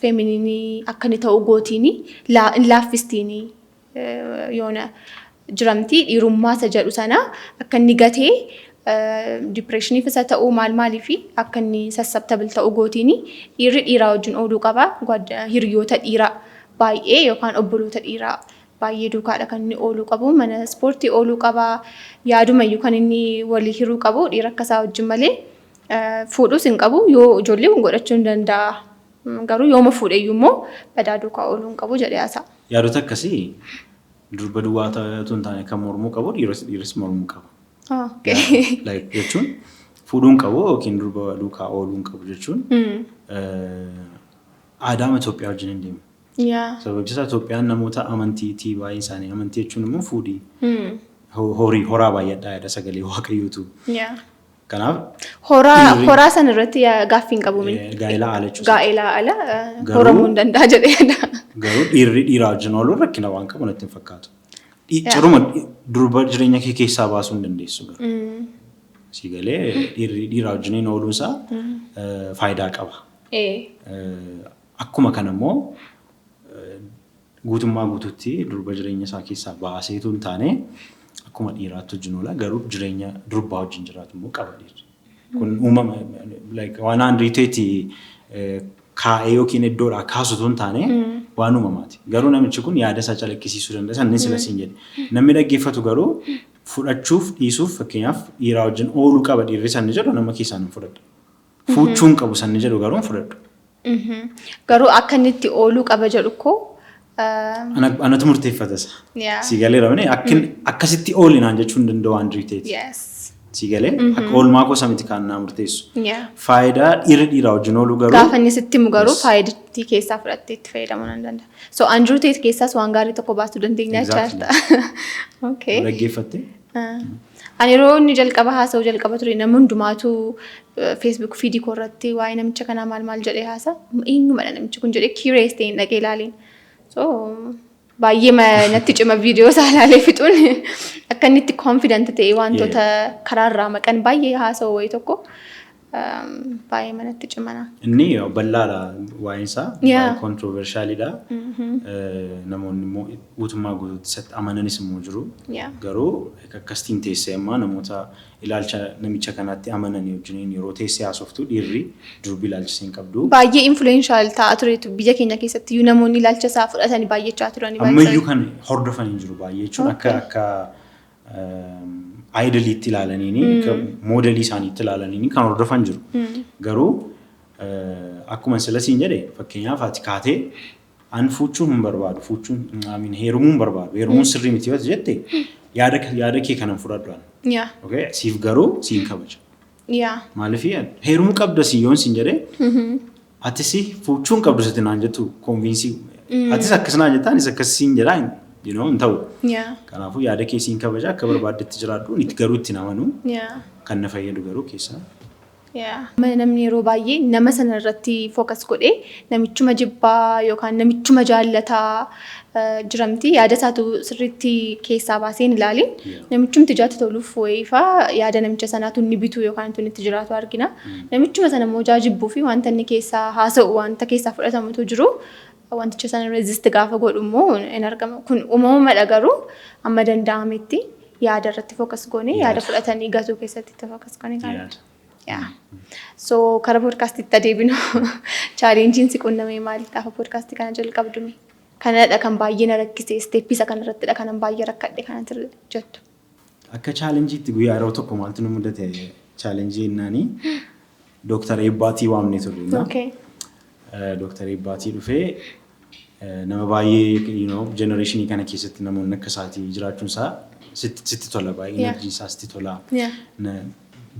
feemininii akka inni ta'u gootiini laaffistiini yoona jiramtii dhiirummaa isa jedhu sana akka inni gatee depressionii isa ta'uu maaliifi akka inni susceptible ta'uu gootiini dhiirri dhiiraa wajjin ooluu qaba hiriyoota dhiiraa baay'ee yookaan obboloota dhiiraa baay'ee duukaadha kan inni ooluu qabu mana ispoortii ooluu qaba yaadumayyuu kan inni walii hiruu qabu dhiira akkasaa wajjin malee fuudhuus hin qabu yoo ijoollee godhachuu hin danda'a garuu yooma fuudheyyuu immoo badaa duukaa ooluu hin qabu jedhee haasa'a. Yaadota akkasii durba duwwaa ta'uu hin taane kan mormuu qabu dhiirris mormuu qaba. Jechuun fuudhuun qabu yookiin durba duukaa ooluun qabu jechuun aadaa Itoophiyaa wajjin hin deemu. Sababiin isaa Itoophiyaan namoota amantiitii baay'een isaanii amantii jechuun immoo fuudhii horaa baay'adhaa yaada sagalee waaqayyootu. Kanaaf horaa sana irratti gaaffii hin qabu. Gaa'elaa ala jechuudha. Gaa'elaa ala horamuu hin danda'a jedhee. Garuu dhiiraa wajjin ooluun rakkina waan qabu natti hin fakkaatu. Ciruma durba jireenya kee keessaa baasuu hin dandeessu garuu. Si galee dhiiraa wajjiniin ooluunsaa faayidaa qaba. Akkuma kana immoo guutummaa guutuutti durba jireenya isaa keessaa baaseetu hin taane akkuma dhiiraatti wajjin oola garuu jireenya durbaa wajjin jiraatu immoo qaba dhiirri. Kun uumama waan Andrew Tate kaa'ee yookiin iddoodhaa kaasutu hin taane waan uumamaati. Garuu namichi kun yaada isaa calaqqisiisuu danda'a. Sanni sila siin jedhe. Namni dhaggeeffatu garuu fudhachuuf dhiisuuf fakkeenyaaf dhiiraa wajjin ooluu qaba dhiirri sanni jedhu nama keessaan hin fudhadhu. Fuuchuun qabu sanni jedhu garuu hin fudhadhu. Garuu akka inni itti ooluu qaba jedhu koo anatu murteeffatas. Si galee rabne akkasitti oolinaan jechuun danda'u waan diriteeti. Si galee akka oolmaa koo samiti kan naa murteessu. Faayidaa dhiiraa wajjin ooluu garuu gaafa inni sitti himu garuu faayidaa keessaa fudhattee itti fayyadamuu nan danda'a. So Andrew Tate keessaas waan gaarii tokko baasuu dandeenya jechaadha. Okay. Dhaggeeffatte? Ani yeroo inni jalqaba haasa'uu jalqaba ture namni hundumaatu Facebook feed koo irratti waa'ee namicha kanaa maal jedhee haasa'a. Eenyumadha namichi kun jedhee curious ta'een dhaqee ilaaliin. So baay'ee natti cima viidiyoo isaa ilaalee fixuun akka inni itti confident ta'ee wantoota karaarraa maqan baay'ee haasa'u wayii tokko baay'ee natti cimana. Inni bal'aadha waa'een isaa baay'ee controversialidha. Namoonni immoo guutummaa guutuutti isatti amananis immoo jiru. Garuu akkasitiin teessee ammaa namoota ilaalcha namicha kanaatti amananii wajjiniin yeroo teessee haasoftu dhiirri durbii ilaalchisee hin qabdu. Baay'ee influential ta'aa tureetu biyya keenya keessatti iyyuu namoonni ilaalcha isaa fudhatanii baay'achaa turani. Ammayyuu kan hordofanii jiru baay'ee jechuun akka idoliitti ilaalaniini moodelii isaaniitti ilaalaniini kan hordofan jiru. Garuu akkuma silasiin jedhe fakkeenyaaf ati kaatee an fuuchuun hin barbaadu fuuchuun heerumuun hin barbaadu heerumuun sirrii miti yoo jette yaada kee kanan fudhadhu. Okay, siif garuu siin kabaja. Maaliif heerumuu qabda yoon siin jedhee atis fuuchuun qabdu sitti naan jettu konviinsii atis akkas naan jettaan is akkas siin jedhaa hin ta'u. Kanaafuu yaada kee siin kabaja akka barbaaddetti jiraadhu itti garuu itti namanu kan na fayyadu garuu keessaa. Namni yeroo baay'ee nama sana irratti focus godhee namichuma jibbaa yookaan namichuma jaallataa jiramti yaada isaatu sirriitti keessaa baasee hin ilaalin namichumti jaati toluuf wayiifaa yaada namicha sanaatu inni bitu yookaan inni itti jiraatu argina. Namichuma sana immoo jibbuu fi wanta inni keessaa haasa'u wanta keessaa fudhatamutu jiru wanticha sana resist gaafa godhu immoo hin argamu. Kun uumamumadha garuu amma danda'ametti yaada irratti focus goonee yaada fudhatanii gatuu keessatti itti focus goonee gaariidha. So kara podcastitti adeebinu chaalenjiin si qunnamee maali gaafa podcastii kana jalqabdume kanadha kan baay'ee na rakkise steepisa kana irrattidha kanan baay'ee rakkadhe kanatti jettu. Akka chaalenjiitti guyyaa yeroo tokko maaltu nu mudate chaalenjii innaanii Dr. Eebbaatii waamne turre. Dr. Eebbaatii dhufee nama baay'ee generation kana keessatti namoonni akka isaatii jiraachuun isaa sitti tola baay'ee energy isaa sitti tola.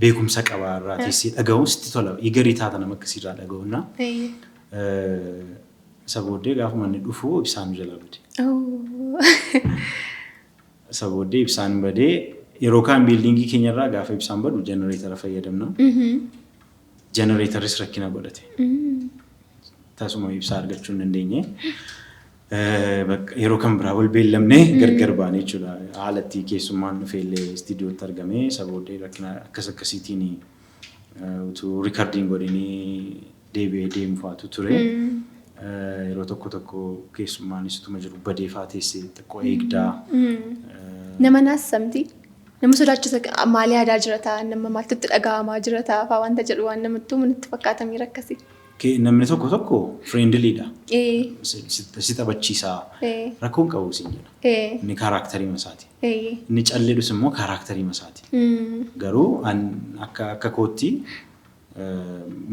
Beekumsa qabaa irraa teessee dhaga'uun sitti tola. Igarii taata nama akkasiirraa dhaga'uun. Isa booddee gaafa manni dhufu ibsaan jala bade. Isa booddee ibsaan badee yeroo kaan biildingii keenyarraa gaafa ibsaan badu jenereetara fayyadamna. Jenereetaris rakkina godhate. Tasuma ibsaa argachuu hin dandeenye. Yeroo kan biraa wal beellamnee gargar baane jechuudha. Haalatti keessummaan dhufeellee istiidiyootti argamee isa booddee rakkina akkasiitiin utuu riikardiin godhanii deebi'ee deemu faatu ture. Yeroo tokko keessummaan isituma jiru badee faa teessee xiqqoo eegdaa. Nama naassamti. Nama sodaachisa maalii aadaa jiraata nama maaltu itti dhaga'amaa jiraata faa wanta jedhu waan namatti itti fakkaatamii rakkasi. Namni tokko friendlyidha. Si taphachiisaa rakkoon qabu siin jedha. Inni kaaraakterii masaati. Inni calleedhus immoo kaaraakterii masaati. Garuu akka kootti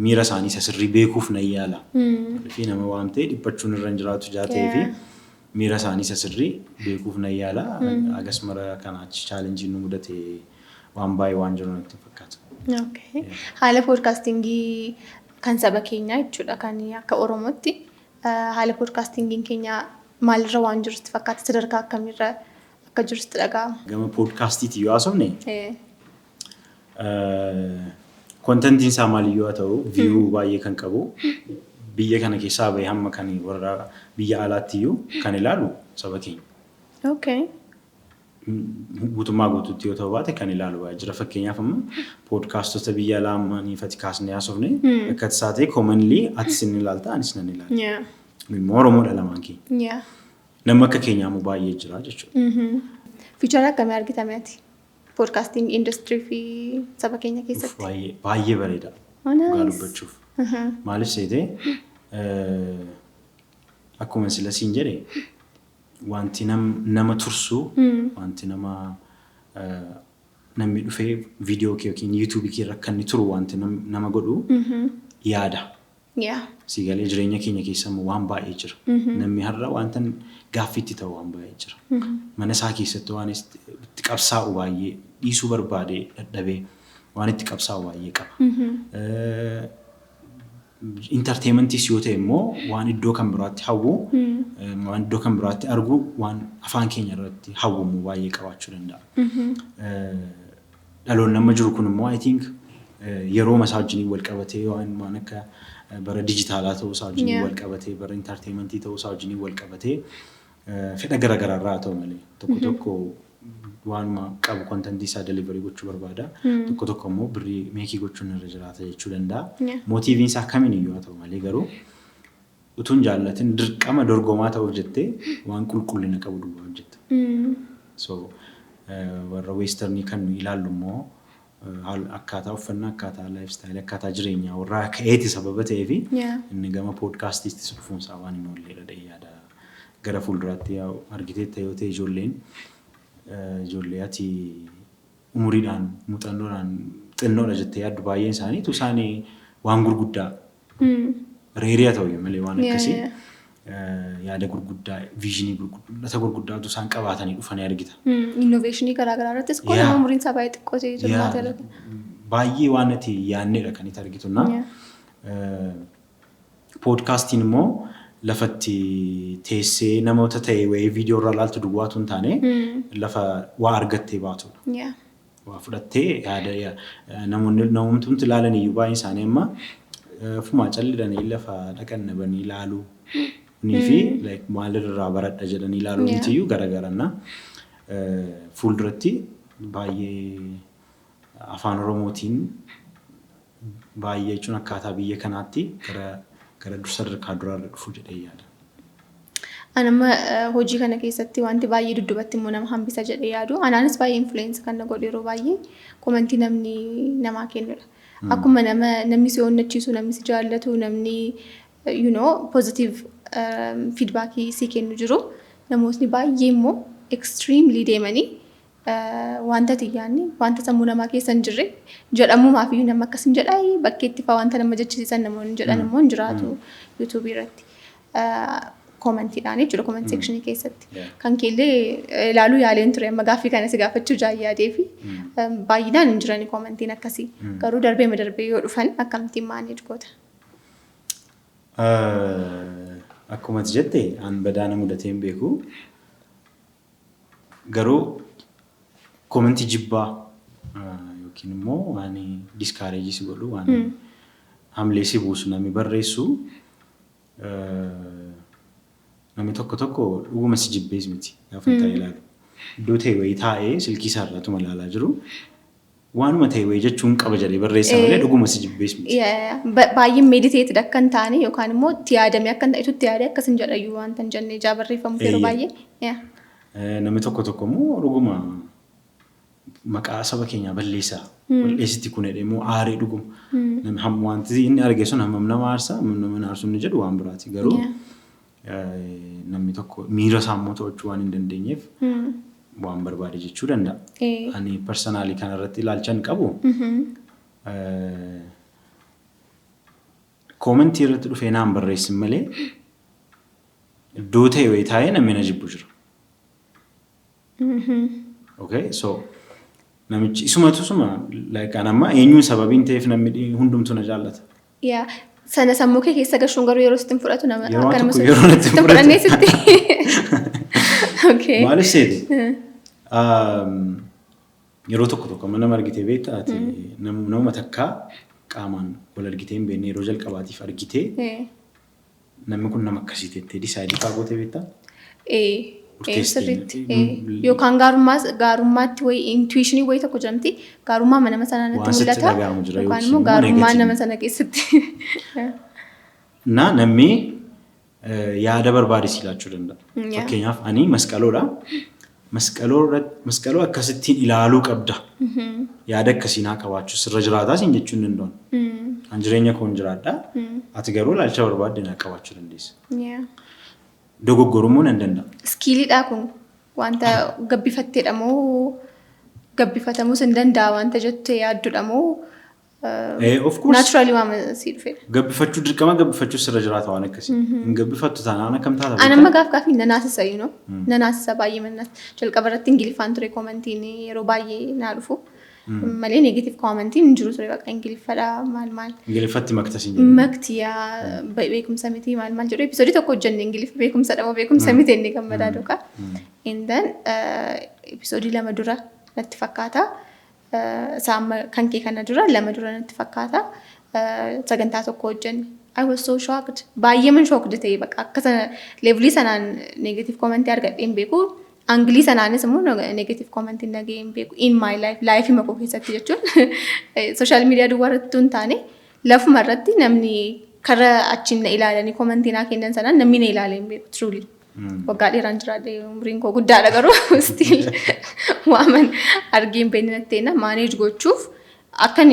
miira isaanii isa sirrii beekuuf na yaala. Fi nama waamtee dhiphachuun irra hin jiraatu jaatee fi miira isaanii isa sirrii beekuuf na yaala. Agas mara kanaachi chaalenjiin nu mudate waan baay'ee waan jiru natti fakkaata. Haala poodkaastingii kan saba keenya jechuudha kan akka Oromootti haala poodkaastingiin keenya maalirra waan jirutti fakkaata sadarkaa akkamiirra akka jirutti dhaga'ama. Gama poodkaastiitii yoo haasofne kontentiin isaa maaliyyuu haa ta'u viiyuu baay'ee kan qabu biyya kana keessaa bahee hamma kan warra biyya alaatti iyyuu kan ilaalu saba keenya. Guutummaa guutuutti yoo ta'u baate kan ilaalu baay'ee jira. Fakkeenyaaf amma poodkaastota biyya alaa ammaniifati kaasnee haasofne akka taatee commonly atis ni ilaalta anis nan ilaala. Immoo Oromoodha lamaan keenya. Nama akka keenyaa immoo baay'ee jira jechuudha. Fiicharii akkamii argitame ati poodkaasting industirii fi saba keenya keessatti? Baay'ee bareeda. Dhugaa dubbachuuf. Maaliif seetee akkuma sila siin jedhe wanti nama tursu wanti nama namni dhufee viidiyoo kee yookiin YouTube kee irra kan turu wanti nama godhu yaada. Sigalee jireenya keenya keessa waan baay'ee jira. Namni har'a wanta gaaffiitti ta'u waan baay'ee jira. Mana isaa keessatti waan itti qabsaa'u baay'ee dhiisuu barbaade dadhabee waan itti qabsaa'u baay'ee qaba. Entertainmentis yoo ta'e immoo waan iddoo kan biraatti hawwu, waan iddoo kan biraatti argu, waan afaan keenya irratti hawwamu baay'ee qabaachuu danda'a. Dhaloonni amma jiru kun immoo I think yeroo masaa wajjin wal qabatee waan akka bara dijitaalaa ta'uu isaa wajjin wal qabatee bara entertainmentii ta'uu isaa wajjin wal qabatee fedha garaagaraa irraa ta'u malee tokko waanuma qabu kontentii isaa deliverii gochuu barbaada. Tokko immoo birrii meekii gochuun irra jiraata jechuu danda'a. Mootiiviin isaa kamiin iyyuu haa ta'u malee garuu utuun jaallatin dirqama dorgomaa ta'uuf jettee waan qulqullina qabu duwwaa hojjetta. So warra weestarnii kan nu ilaallu immoo akkaataa uffannaa, akkaataa laayifstaayilii, akkaataa jireenyaa warra ka'eeti sababa ta'eefi inni gama poodkaastiitti dhufuun isaa waan hin oolleedha yaada. Gara fuulduraatti argiteetta yoo ta'e ijoollee ati umuriidhaan muuxannoodhaan xinnoodha jettee yaaddu baay'een isaanii tu isaanii waan gurguddaa reeriyaa ta'u malee waan akkasii yaada gurguddaa viizhinii gurguddaatu isaan qabaatanii dhufanii argita. Innoveeshinii garaagaraa irrattis qoodama umuriin isaa baay'ee xiqqoo ta'ee jiru. Baay'ee waan ati yaadneedha kan itti argituna. Poodkaastiin immoo lafatti teessee namoota ta'e wayii viidiyoo irraa ilaaltu duwwaatu hin taane lafa waa argattee baatudha. Waa fudhattee yaada namoonni ilaalan iyyuu baay'een isaanii amma fumaa calliidhaan lafa dhaqan nabanii ilaaluu fi maalirraa baradha jedhanii ilaaluu mitiyyuu garagaranna. Fuulduratti baay'ee afaan Oromootiin baay'ee jechuun akkaataa biyya kanaatti gara dursa sadarkaa duraarra dhufu jedhee yaada. Anamma hojii kana keessatti wanti baay'ee dudduubatti immoo nama hambisa jedhee yaadu. Anaanis baay'ee influence kan na godhe yeroo baay'ee komentii namni namaa kennudha. Akkuma namni si onnachiisu, namni si jaallatu, namni positive feedback si kennu jiru. Namootni baay'ee immoo extremely deemanii wanta xiyyaanni wanta sammuu namaa keessa hin jirre jedhamuumaaf iyyuu nama akkas hin jedhaa bakkeetti fa'aa wanta nama jechisiisan namoonni jedhan immoo hin jiraatu YouTube irratti. Koomentiidhaan jechuudha comment sectionii keessatti. Kan keellee ilaaluu yaaleen ture amma gaaffii kana si gaafachuu jaayyaadee fi baay'inaan hin jirani koomentiin akkasii. Garuu darbee yoo dhufan akkamittiin manage goota? Akkuma ati jette an badaana mudatee hin beeku. Garuu koomentii jibbaa yookiin immoo waan discourage si godhu waan hamlee si buusu namni barreessu namni tokko dhuguma si jibbees miti gaafa ta'e ilaalu. Iddoo ta'e wayii taa'ee silkii isaa irraatuma ilaalaa jiru. Waanuma ta'e wayii jechuun qaba jedhee barreessa malee dhuguma si jibbees miti. Baay'ee meditated akka hin taane yookaan immoo itti yaadamee akka hin ta'e itti yaadee akkas hin jedhayyuu wanta hin jenne ijaa barreeffamu yeroo baay'ee. Namni tokko immoo dhuguma maqaa saba keenyaa balleessaa. Balleessitti kun jedhee immoo aaree dhuguma. Wanti inni arge sun hammam nama aarsaa hammam nama aarsu inni jedhu waan biraati garuu. Namni tokko miira sammuu to'achuu waan hin dandeenyeef waan barbaade jechuu danda'a. Ani personally kan irratti ilaalchan qabu koomentii irratti dhufee naan barreessin malee iddoo ta'e wayii taa'ee namni na jibbu jira. Okay, so namichi isuma like anamma eenyuun sababiin ta'eef namni hundumtu na jaallata. Sana sammuu kee keessa gashuun garuu yeroo sitti fudhatu nama akka nama sitti fudhannee sitti. Okay. Maaliif seeti? Yeroo tokko nama argitee beektaa ati nama takkaa qaamaan wal argitee hin beekne yeroo jalqabaatiif argitee namni kun nama akkasii teettee disaayidii fa'aa gootee beektaa? Sirriitti. Yookaan gaarummaatti wayii intuitionii wayii tokko jedhamti. Gaarummaa nama sanaa natti mul'ata. Yookaan immoo gaarummaa nama sana keessatti. Namni yaada barbaade silaachuu danda'a. Fakkeenyaaf ani masqaloodha. Masqaloo akkasittiin ilaaluu qabda. Yaada akkasii naa qabaachuu sirra jiraataa siin jechuu hin danda'u. An jireenya koo hin jiraadha. Ati garuu ilaalcha barbaadde naa qabaachuu dandeessa. Dogoggorumuu nan danda'a. Iskiiliidhaa kun wanta gabbifatteedha moo gabbifatamus hin danda'a wanta jettee yaaddudha moo of course naturally waan si dhufe. Gabbifachuu dirqama gabbifachuu sirra jiraata waan akkasii. Hin gabbifattu taanaan akkam taata? Anamma gaafii nanaasisa nanaasisa baay'ee mannas jalqaba irratti ingiliffaan ture koomentiin yeroo baay'ee naa dhufu. Malee negative koomentiin hin jiru ture baqa ingiliffadha maal. Ingiliffatti maktasin jedhu. Maktiyaa beekumsa miti maal jedhu episoodii tokko hojjenne ingiliffa beekumsa dhamoo beekumsa miti inni gammadaa dhoka. And then episoodii 2 dura natti fakkaata. Saamma kan kee kana dura 2 dura natti fakkaata. Sagantaa tokko hojjenne. I was so shocked. Baay'ee man shocked ta'e baqa akka levelii sanaan negative comment argadheen beeku. Angli sanaanis immoo negative comment nageen beeku in my life ima koo keessatti jechuun social media duwwaa irratti hin taane lafuma irratti namni karaa achiin na ilaalanii commentii naa kennan sanaan namni na ilaalee hin beeku truly. Waggaa dheeraan jiraadhe umriin koo guddaadha garuu still waaman argeen beekni natteena manage gochuuf akkan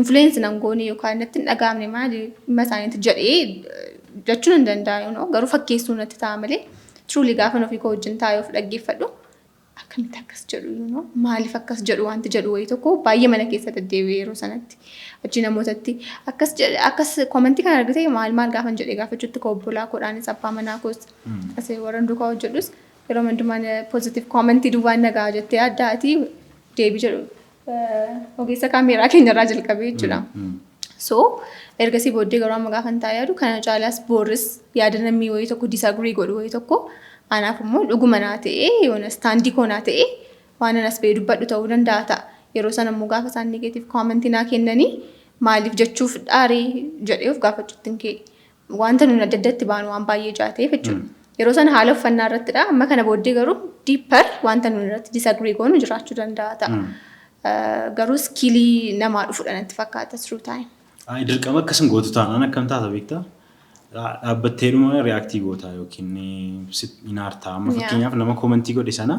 influence nan goone yookaan natti hin dhagaamne maali dhimma isaaniitti jedhee jechuun hin danda'a garuu fakkeessuu natti ta'a malee. Truly gaafa ofii koo wajjin taa'ee of dhaggeeffadhu akkamitti akkas jedhu maaliif akkas jedhu wanti jedhu wayii tokko baay'ee mana keessa deddeebi'ee yeroo sanatti achi namootatti akkas koomentii kan argite maal gaafan jedhee gaafachuutti koo obbolaa koodhaanis abbaa manaa koos asii warra duukaa hojjedhus yeroo hundumaan positive koomentii duwwaan nagaa jettee addaati deebii jedhu ogeessa kaameeraa keenyarraa jalqabee jechuudha. So ergasii booddee garuu amma gaafa taa'ee yaadu kana caalaas boorris yaada namni wayii tokko disaagrii godhu wayii tokko anaaf immoo dhuguma naa ta'ee yoona staandii koo naa ta'ee waan anas ba'ee dubbadhu ta'uu danda'a ta'a. Yeroo sana immoo gaafa isaan negative koomentii naa kennanii maaliif jechuuf dhaaree jedhee of gaafachuutti hin ka'e. Wanta nuyi adda addatti baanu waan baay'ee jaateef jechuudha. Yeroo sana haala uffannaa irrattidha. Amma kana booddee garuu deeper wanta nuyi irratti disaagrii goonu jiraachuu danda'a ta'a. Garuu skillii namaa dhufuudha natti fakkaata through time. Dirqama akkasin gootu taanaan akkam taata beektaa? Dhaabbatteedhuma reaaktii gootaa yookiin hin aartaa. Amma fakkeenyaaf nama koomentii godhe sana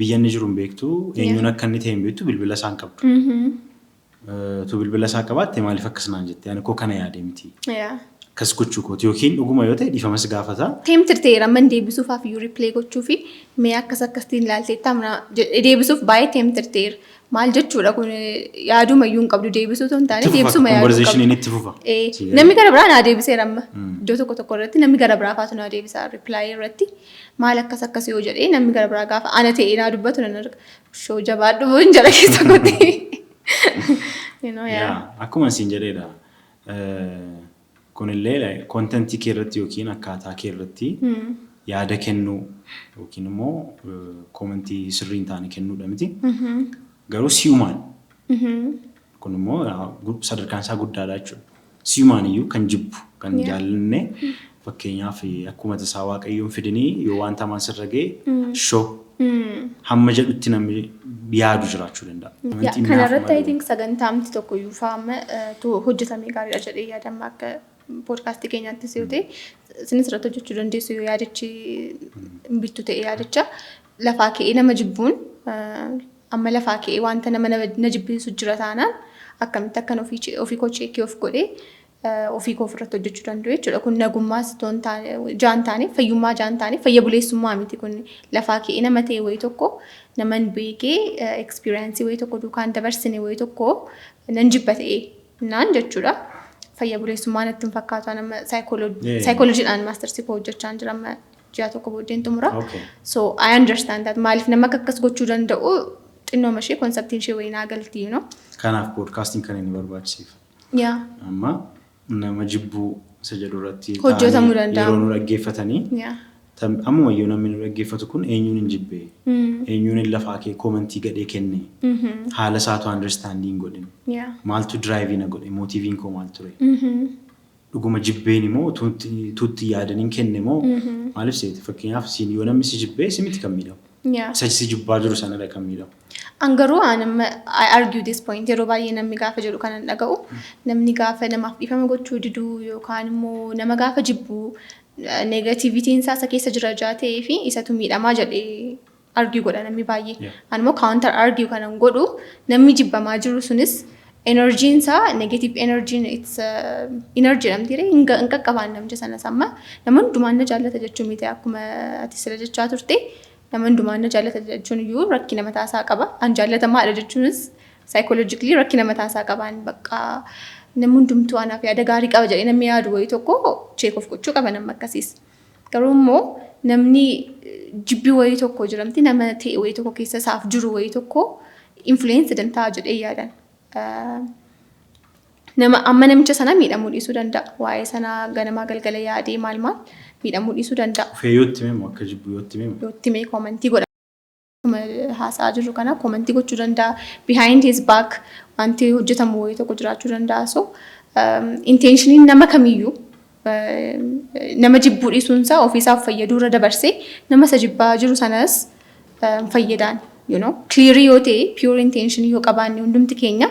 biyya inni jiru hin beektu eenyuun akka inni ta'e hin beektu bilbila isaa hin qabdu. Tu bilbila isaa qabaatte maaliif akkasnaan jettee ani koo kana yaade miti. Akkas gochuu kooti yookiin dhuguma yoo ta'e dhiifamas gaafata. Teemtirteera man deebisuufaaf iyyuu riipilee gochuu fi mee akkasiin ilaalteetta deebisuuf baay'ee teemtirteera. Maal jechuudha kun yaaduma iyyuu hin qabdu deebisuu ta'uu hin taane deebisuma yaaduu qabdu. Conversation itti fufa. Namni gara biraa naa deebiseera amma. Iddoo tokko irratti namni gara biraa faatu naa deebisaa reply irratti maal akkas yoo jedhee namni gara biraa gaafa ana ta'ee naa dubbatu nan arga. Shoo jabaadhu hin jala keessa gootee. Akkuma isin jedheedha. Kunillee kontentii kee irratti yookiin akkaataa kee irratti yaada kennuu yookiin immoo koomentii sirrii hin taane kennuudha miti. Garuu siyumaan kun immoo sadarkaan isaa guddaadha jechuudha. Siyumaan iyyuu kan jibbu kan jaallanne fakkeenyaaf akkuma tasaa waaqayyoon fidanii yoo waan tamaan sirra ga'e shoo hamma jedhutti namni yaadu jiraachuu danda'a. Kanarratti I think sagantaamti tokko iyyuu faama hojjetamee gaariidha jedhee yaadama akka podcast keenyaatti yoo ta'e isinis irratti hojjechuu dandeessu yoo yaadichi bittu ta'e yaadicha lafaa ka'ee nama jibbuun amma lafaa ka'ee wanta nama na jibbisu jira taanaan akkamitti akkan ofii koo cheekii of godhee ofii koo ofirratti hojjechuu danda'u jechuudha. Kun nagummaas jaan taane fayyummaa jaan taane fayya buleessummaa miti kun lafaa ka'ee nama ta'e wayii tokko naman beekee experience wayii tokko duukaan dabarsine wayii tokko nan jibba ta'e naan jechuudha. Fayya buleessummaa natti hin fakkaatu nama saayikooloojiidhaan maastersii koo hojjechaa jira amma ji'a tokko booddeen xumura. So I understand that maaliif nama akkas gochuu danda'u xinnoo mashee konseptiin ishee wayii naa galtii Kanaaf podcasting kan inni barbaachiseef. Amma nama jibbuu isa jedhu irratti hojjetamuu danda'a. Yeroo nu dhaggeeffatanii ammuma iyyuu namni nu dhaggeeffatu kun eenyuun hin jibbee eenyuun hin lafaa kee koomentii gadhee kenne haala isaatu understanding godhin maaltu drive na godhe motiiviin koo maal ture dhuguma jibbeen immoo tuutti yaadaniin kenne immoo maaliif seeti fakkeenyaaf siin yoo namni si jibbee si miti kan miidhamu. Isa si jibbaa jiru sanadha kan miidhamu. Angaruu I argue this point yeroo baay'ee namni gaafa jedhu kanan dhaga'u namni gaafa namaaf dhiifama gochuu diduu yookaan immoo nama gaafa jibbuu negativitiin isaa isa keessa jira jaatee fi isatu miidhamaa jedhee argue godha namni baay'ee. Anmoo counter argue kanan godhu namni jibbamaa jiru sunis energiin isaa negative energy it's energy namtire hin qaqqabaan namje sanas amma namoonni hundumaan na jaallata jechuun miti akkuma ati sila jechaa turte nama hundumaan na jaallata jechuun iyyuu rakkina mataasaa qaba. An jaallatamaadha jechuunis psychologically rakkina mataasaa qabaan bakka namni hundumtuu anaaf yaada gaarii qaba jedhee namni yaadu wayii tokko check of gochuu qaba nama akkasiis. Garuu immoo namni jibbii wayii tokko jiramti nama ta'e wayii tokko keessa isaaf jiru wayii tokko influence danda'a jedhee yaadan. Nama amma namicha sana miidhamuu dhiisuu danda'a. Waa'ee sana ganamaa galgala yaadee maal miidhamuu dhiisuu danda'a. Feeyootti meemu akka jibbu yootti meemu. Yootti mee koomentii godha. Haasaa jiru kana koomentii gochuu danda'a. Behind his back wanti hojjetamu wayii tokko jiraachuu danda'a. So intentioniin nama kamiyyuu nama jibbuu dhiisuunsaa ofiisaaf fayyaduu irra dabarsee nama isa jibbaa jiru sanas fayyadaan. Clear yoo ta'e pure intention yoo qabaanne hundumti keenya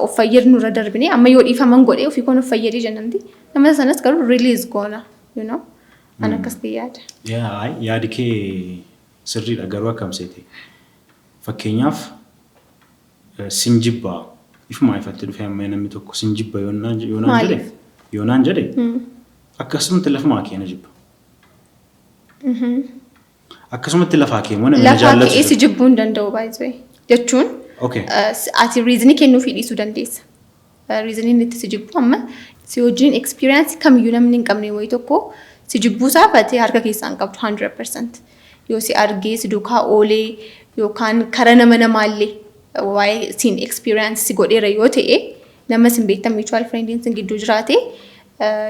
of fayyadnu irra darbine amma yoo dhiifaman godhee ofii koon of fayyadee jennamti nama sanas garuu release goona an akkas ta'e yaada. Yaadi kee sirriidha garuu akkamseeti. Fakkeenyaaf sinjibbaa ifuma ifatti dhufee amma namni tokko sinjibba yoonaan jedhe akkasumatti lafuma keenya jibba. Akkasumatti lafaa keemmoo namni jaallatu. Lafaa kee si jibbuu hin danda'u baay'ee jechuun ati reasonii kennuufii dhiisuu dandeessa. Reasoniin itti si jibbu amma si wajjin experience kamiyyuu namni hin qabne wayii tokko si jibbuu saafatee harka keessaan qabdu 100%. Yoo si argee si duukaa oolee yookaan kara namaallee waa'ee siin experience si godheera yoo ta'e nama sin beektan mutual friendiin sin gidduu jiraate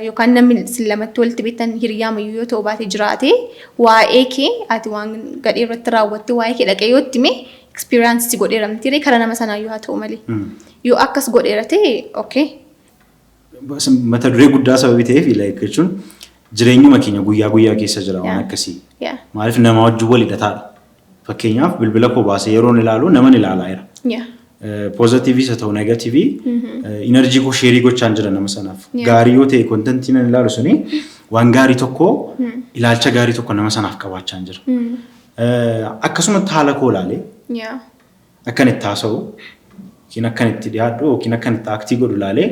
yookaan namni sin lamatti walitti beektan hiriyaamayyuu yoo ta'u baatee jiraate waa'ee kee ati waan gadhee irratti raawwatte waa'ee kee dhaqee yoo itti mee experience si godheeramti kara nama sanaa yoo haa ta'u malee yoo akkas godheera ta'e okay. Mata duree guddaa sababii ta'eef jechuun jireenyuma keenya guyyaa keessa jira waan akkasii. Maaliif nama wajjin wal hidhataadha. Fakkeenyaaf bilbila koo baasee yeroon ilaalu naman ilaalaa jira. Positiivis haa ta'u negatiivii enerjii koo sheerii gochaan jira nama sanaaf. Gaarii yoo ta'e kontentii nan ilaalu suni waan gaarii tokko ilaalcha gaarii tokko nama sanaaf qabaachaa jira. Akkasumatti haala koo ilaalee akkan itti haasa'u yookiin akkan itti dhiyaadhu yookiin akkan itti aaktii godhu ilaalee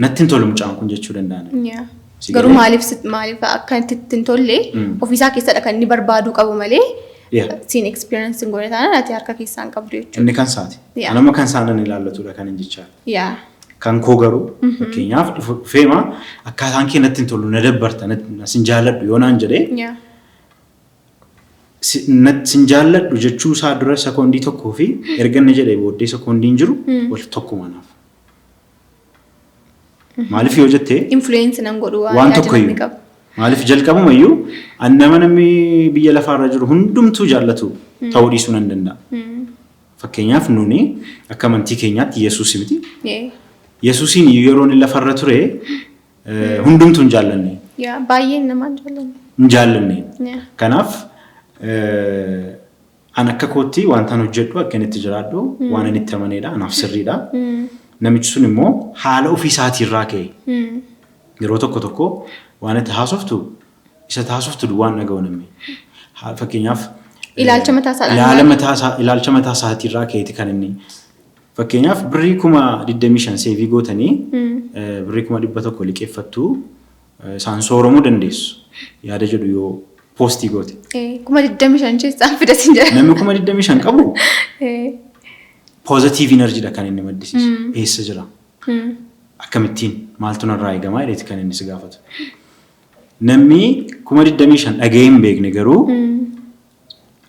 natti hin tolu mucaan kun jechuu danda'an. Garuu maaliif akka itti hin tolle ofiisaa keessadha kan inni barbaaduu qabu malee siin experience hin godhe taanaan ati harka keessaan qabdu jechuudha. Inni kan saati. Anama kan saanan ilaallatudha kan hin jechaa. Kan koo garuu fakkeenyaaf dhufeema akkaataan kee natti hin tolu na dabbarta sin jaalladhu yoo naan jedhee sin jaalladhu jechuu isaa dura sekoondii tokkoo fi erga inni jedhee booddee sekoondiin jiru wal tokkuma naaf. Maaliif yoo jettee influence nan godhu waan tokko iyyuu maaliif jalqabuma iyyuu annama namni biyya lafaarra jiru hundumtuu jaallatu ta'uu dhiisuu nan danda'a. Fakkeenyaaf nuuni akka amantii keenyaatti Yesuus miti. Yesuusiin yeroo inni lafarra ture hundumtuu hin jaallanne. Baay'een namaan jaallanne. Hin jaallanne. Kanaaf an akka kootti wantaan hojjedhu akka inni itti jiraadhu waan inni itti amaneedha anaaf sirriidha. Namichi sun immoo haala ofii isaatii irraa ka'e yeroo tokko waan itti haasoftu isa haasoftu waan dhaga'u namni. Fakkeenyaaf ilaalcha mataa isaatii irraa ka'eeti kan inni. Fakkeenyaaf birrii 25,000 seevii gootanii birrii 100 liqeeffattu isaan sooromuu dandeessu yaada jedhu yoo poostii goote. 25,000 keessaan fidatiin jira. Namni 25,000 qabu. Positive energy da kan inni maddisiisu. Eessa jira? Akkamittiin maaltu narraa eegamaa jedheeti kan inni si gaafatu. Namni 25,000 dhaga'ee hin beekne garuu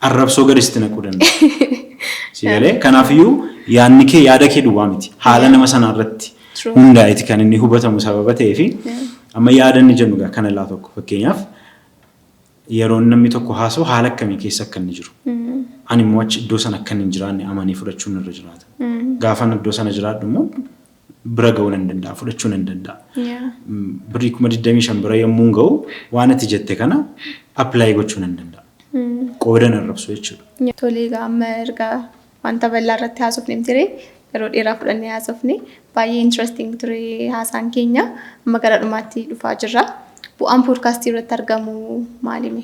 arrabsoo gadisti naquu danda'a. Sigalee kanaafiyyuu yaadni kee yaada kee duwwaa miti. Haala nama sanaa irratti hundaa'eeti kan inni hubatamu sababa ta'eefi amma yaada inni jennu kana laa tokko fakkeenyaaf yeroo namni tokko haasa'u haala akkamii keessa akka inni jiru. Ani immoo achi iddoo sana akka hin jiraanne amanii fudhachuun irra jiraata. Gaafan iddoo sana jiraadhu immoo bira ga'uu nan danda'a fudhachuu nan danda'a. Birrii 25,000 bira yommuu ga'u waan ati jette kana apply gochuu nan danda'a. Qoodan arrabsu jechuudha. Tolee amma erga wanta bal'aa irratti haasofne ture yeroo dheeraa fudhannee haasofne baay'ee interesting ture haasaan keenya amma gara dhumaatti dhufaa jirra. Bu'aan poodkaastii irratti argamu maalimi?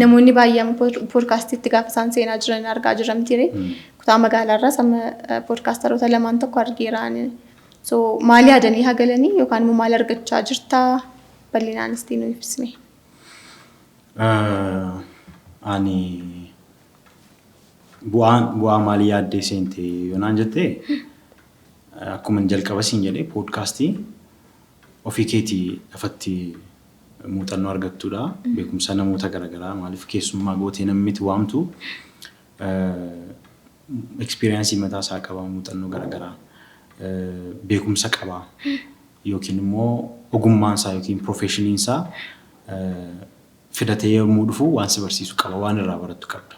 Namoonni baay'een poodkaastiitti gaafa isaan seenaa jiran argaa jirramtiire kutaa magaalaarraas amma poodkaastaroota lamaan tokko argeeraan. So maal yaadanii hagalanii yookaan immoo maal argachaa jirtaa bal'inaan istiin nu ibsime. Ani bu'aa maalii yaaddee seente yoonaan jettee akkuma jalqaba siin jedhee poodkaastii ofii keetii lafatti muuxannoo argattudha. Beekumsa namoota garaagaraa maaliif keessummaa gootee namni itti waamtu experience mataa isaa qaba muuxannoo garaagaraa beekumsa qaba yookiin immoo ogummaan isaa yookiin professionii isaa fidatee yommuu dhufu waan si barsiisu qaba waan irraa barattu qabda.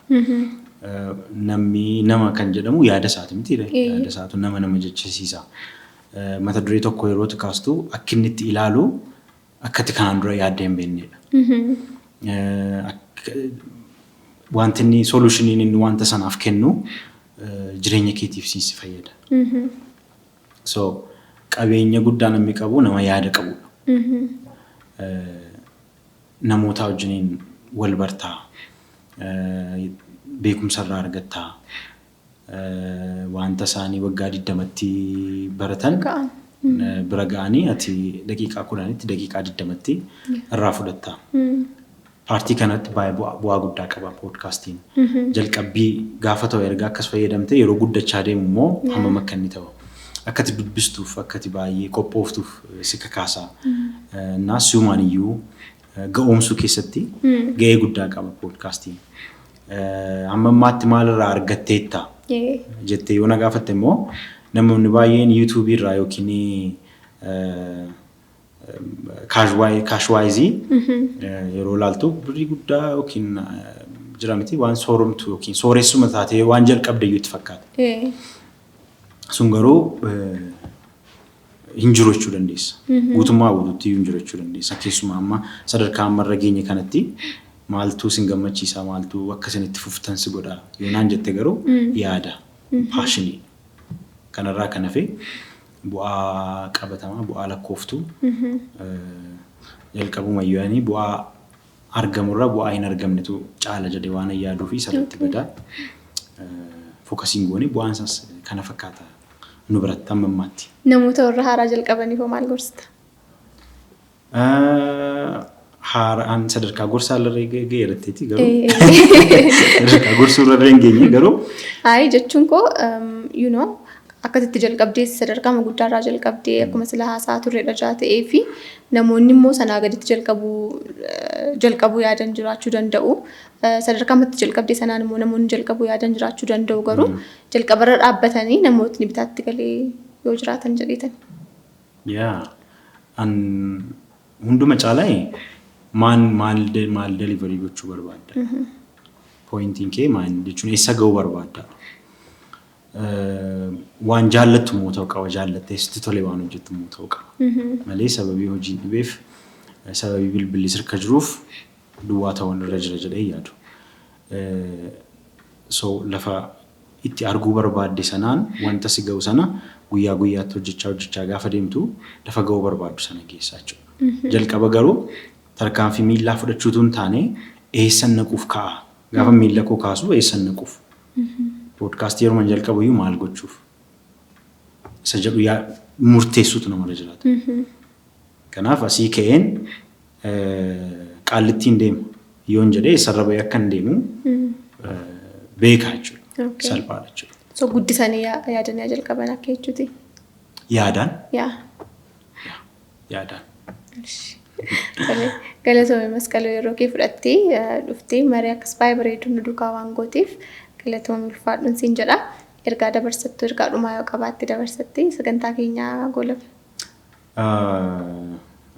Nama kan jedhamu yaada isaati miti yaada isaatu nama jechisiisa. Mata duree tokko yeroo kaastu akka inni itti ilaalu akkatti kanaan dura yaaddee hin beeknedha. Wanti inni solushiniin inni wanta sanaaf kennu jireenya keetiif si fayyada. So qabeenya guddaa namni qabu nama yaada qabudha. Namoota wajjiniin wal bartaa beekumsa irraa argattaa wanta isaanii waggaa 20tti baratan bira ga'anii ati daqiiqaa 10tti daqiiqaa 20tti irraa fudhattaa. Paartii kanatti baay'ee bu'aa guddaa qaba poodkaastiin. Jalqabbii gaafa ta'u erga akkas fayyadamte yeroo guddachaa deemu immoo hammam akka inni ta'u. Akkati dubbistuuf akkati baay'ee qophooftuuf si kakaasaa. Naas si'umaan iyyuu ga'oomsuu keessatti ga'ee guddaa qaba poodkaastiin. Amma ammaatti maalirraa argatteetta jettee yoo na gaafatte immoo namoonni baay'een yuutuubii irraa yookiin kaashwaayizii yeroo laaltu birrii guddaa yookiin jira miti waan sooromtu yookiin sooressuma taatee waan jalqabde iyyuu itti fakkaata. Sun garuu hin jiru jechuu dandeessa. Guutummaa guutuutti hin jiru jechuu dandeessa. Keessumaa amma sadarkaa ammarra geenye kanatti maaltu sin gammachiisa maaltu akka isinitti fuftan si godha yoonaan jette garuu yaada paashinii kanarraa kan hafe bu'aa qabatamaa bu'aa lakkooftuu jalqabuma iyyuu bu'aa argamurra bu'aa hin argamnetu caala jedhee waan yaaduu fi sirriitti badaa fookasiin goone bu'aan isaas kana fakkaata nu biratti amma ammaatti. Namoota warra haaraa jalqabaniif maal gorsita? Haaraan sadarkaa gorsaa irra geeratteeti garuu sadarkaa gorsuu irra hin geenye garuu. Ayi jechuun koo akkasitti jalqabdee sadarkaa guddaarraa jalqabdee akkuma sila haasaa turredha jaa ta'ee fi namoonni immoo sanaa gaditti jalqabuu yaadan jiraachuu danda'u. Sadarkaa matti jalqabdee sanaan immoo namoonni jalqabuu yaadan jiraachuu danda'u garuu jalqabarra dhaabbatanii namootni bitaatti galee yoo jiraatan jedheetan. Hunduma caalaa maal deliverii gochuu barbaadda? Pointiin kee maal jechuun eessa ga'uu barbaadda? Waan jaallattu moo ta'u qaba jaallattee sitti tole waan hojjettu moo ta'u qaba. Malee sababii hojiin dhibeef sababii bilbilli sirka jiruuf duwwaa ta'uun irra jira jedhee yaadu. So lafa itti arguu barbaadde sanaan wanta si ga'u sana guyyaa guyyaatti hojjechaa gaafa deemtu lafa ga'uu barbaaddu sana keessaa jechuudha. Jalqaba garuu tarkaanfii miillaa fudhachuutu hin taane eessan naquuf ka'a. Gaafa miilla koo kaasu eessan naquuf. Poodkaastii yeroo jalqabu iyyuu maal gochuuf? Isa jedhu murteessuutu namarra jiraata. Kanaaf asii ka'een qaallittiin deema. Yoon jedhee sarara bahee akka hin deemu beekaa jechuudha. Salphaadha jechuudha. So guddisanii yaadanii jalqaban akka jechuuti? Yaadaan? Yaadaan. Galatoomii Masqaloo yeroo kee fudhattee dhuftee marii akkas baay'ee bareedu nu duukaa waan gooteef galatoomii ulfaadhuun siin jedha. Ergaa dabarsattu ergaa dhumaa yoo qabaatte dabarsattee sagantaa keenyaa goolabna.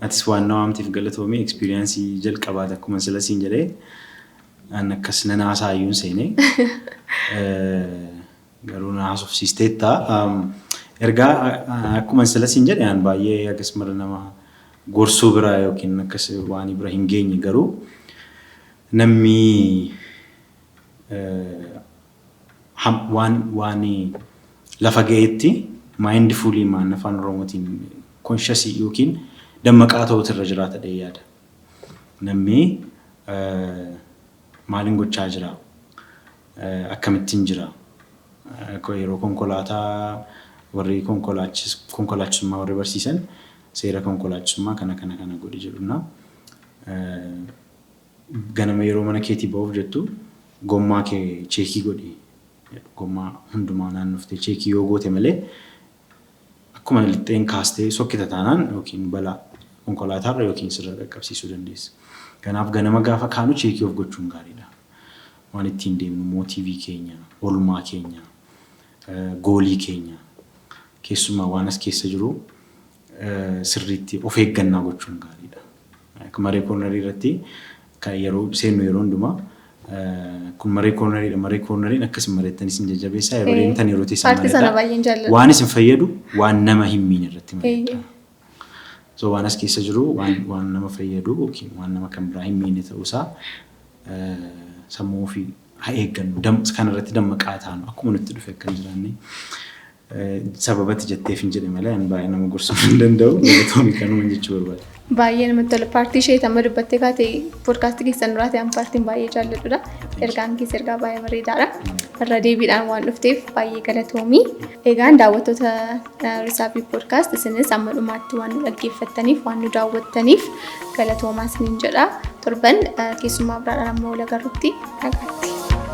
Atis waan nawaamtiif galatoomii ekspiriyaansii jalqabaate akkuma sila siin jedhee an akkas nan haasaayyuun seenee garuu na haasofsiisteetta. Ergaa akkuma sila siin jedhee an baay'ee akkasuma nama gorsuu biraa yookiin akkas waan bira hin geenye garuu namni waan lafa ga'eetti mindfully maan afaan oromootiin conscious yookiin dammaqaa ta'utu irra jiraata jedhee yaada. Namni maaliin gochaa jira? Akkamittiin jira? Yeroo konkolaataa warri konkolaachisummaa warri barsiisan seera konkolaachisummaa kana godhe jedhuna. ganama yeroo mana keetii ba'uuf jettu gommaa kee cheekii godhi. Gommaa hundumaa naannoftee cheekii yoo goote malee akkuma lixxeen kaastee sokkita taanaan yookiin balaa konkolaataa yookiin sirra qaqqabsiisuu dandeessa. Kanaaf ganama gaafa kaanu cheekii of gochuun gaariidha. Waan ittiin deemnu mootiivii keenya, oolmaa keenya, goolii keenya keessumaa waan as keessa jiru sirriitti of eeggannaa gochuun gaariidha. Akka maree koornarii irratti kan yeroo seennu yeroo hundumaa kun maree koornariidha. Maree koornariin akkasii mareettanis hin jajjabeessaa yeroo deemtan yeroo teessan mareedha. Waan isin fayyadu waan nama hin miine irratti mareedha. So waan as keessa jiru waan nama fayyadu yookiin waan nama kan biraa hin miine ta'uusaa sammuu ofii haa eeggannu. Kan irratti dammaqaa taanu akkuma nutti dhufe akka hin jiraanne sababatti jetteef hin jedhe malee baay'ee nama gorsuu hin danda'u. Galatoomii kanuma jechuu barbaada. Baay'ee namatti tola. Paartii ishee amma dubbattee kaatee poodkaastii keessan duraa ta'an paartiin baay'ee jaalladhudha. Ergaan keessa ergaa baay'ee bareedaadha. Irra deebiidhaan waan dhufteef baay'ee galatoomii. Egaan daawwattoota Risaa fi poodkaast isinis amma dhumaatti waan nu dhaggeeffattaniif waan nu daawwattaniif galatoomaa isiniin jedha. Torban keessummaa biraadhaan amma wal agarrutti nagaatti.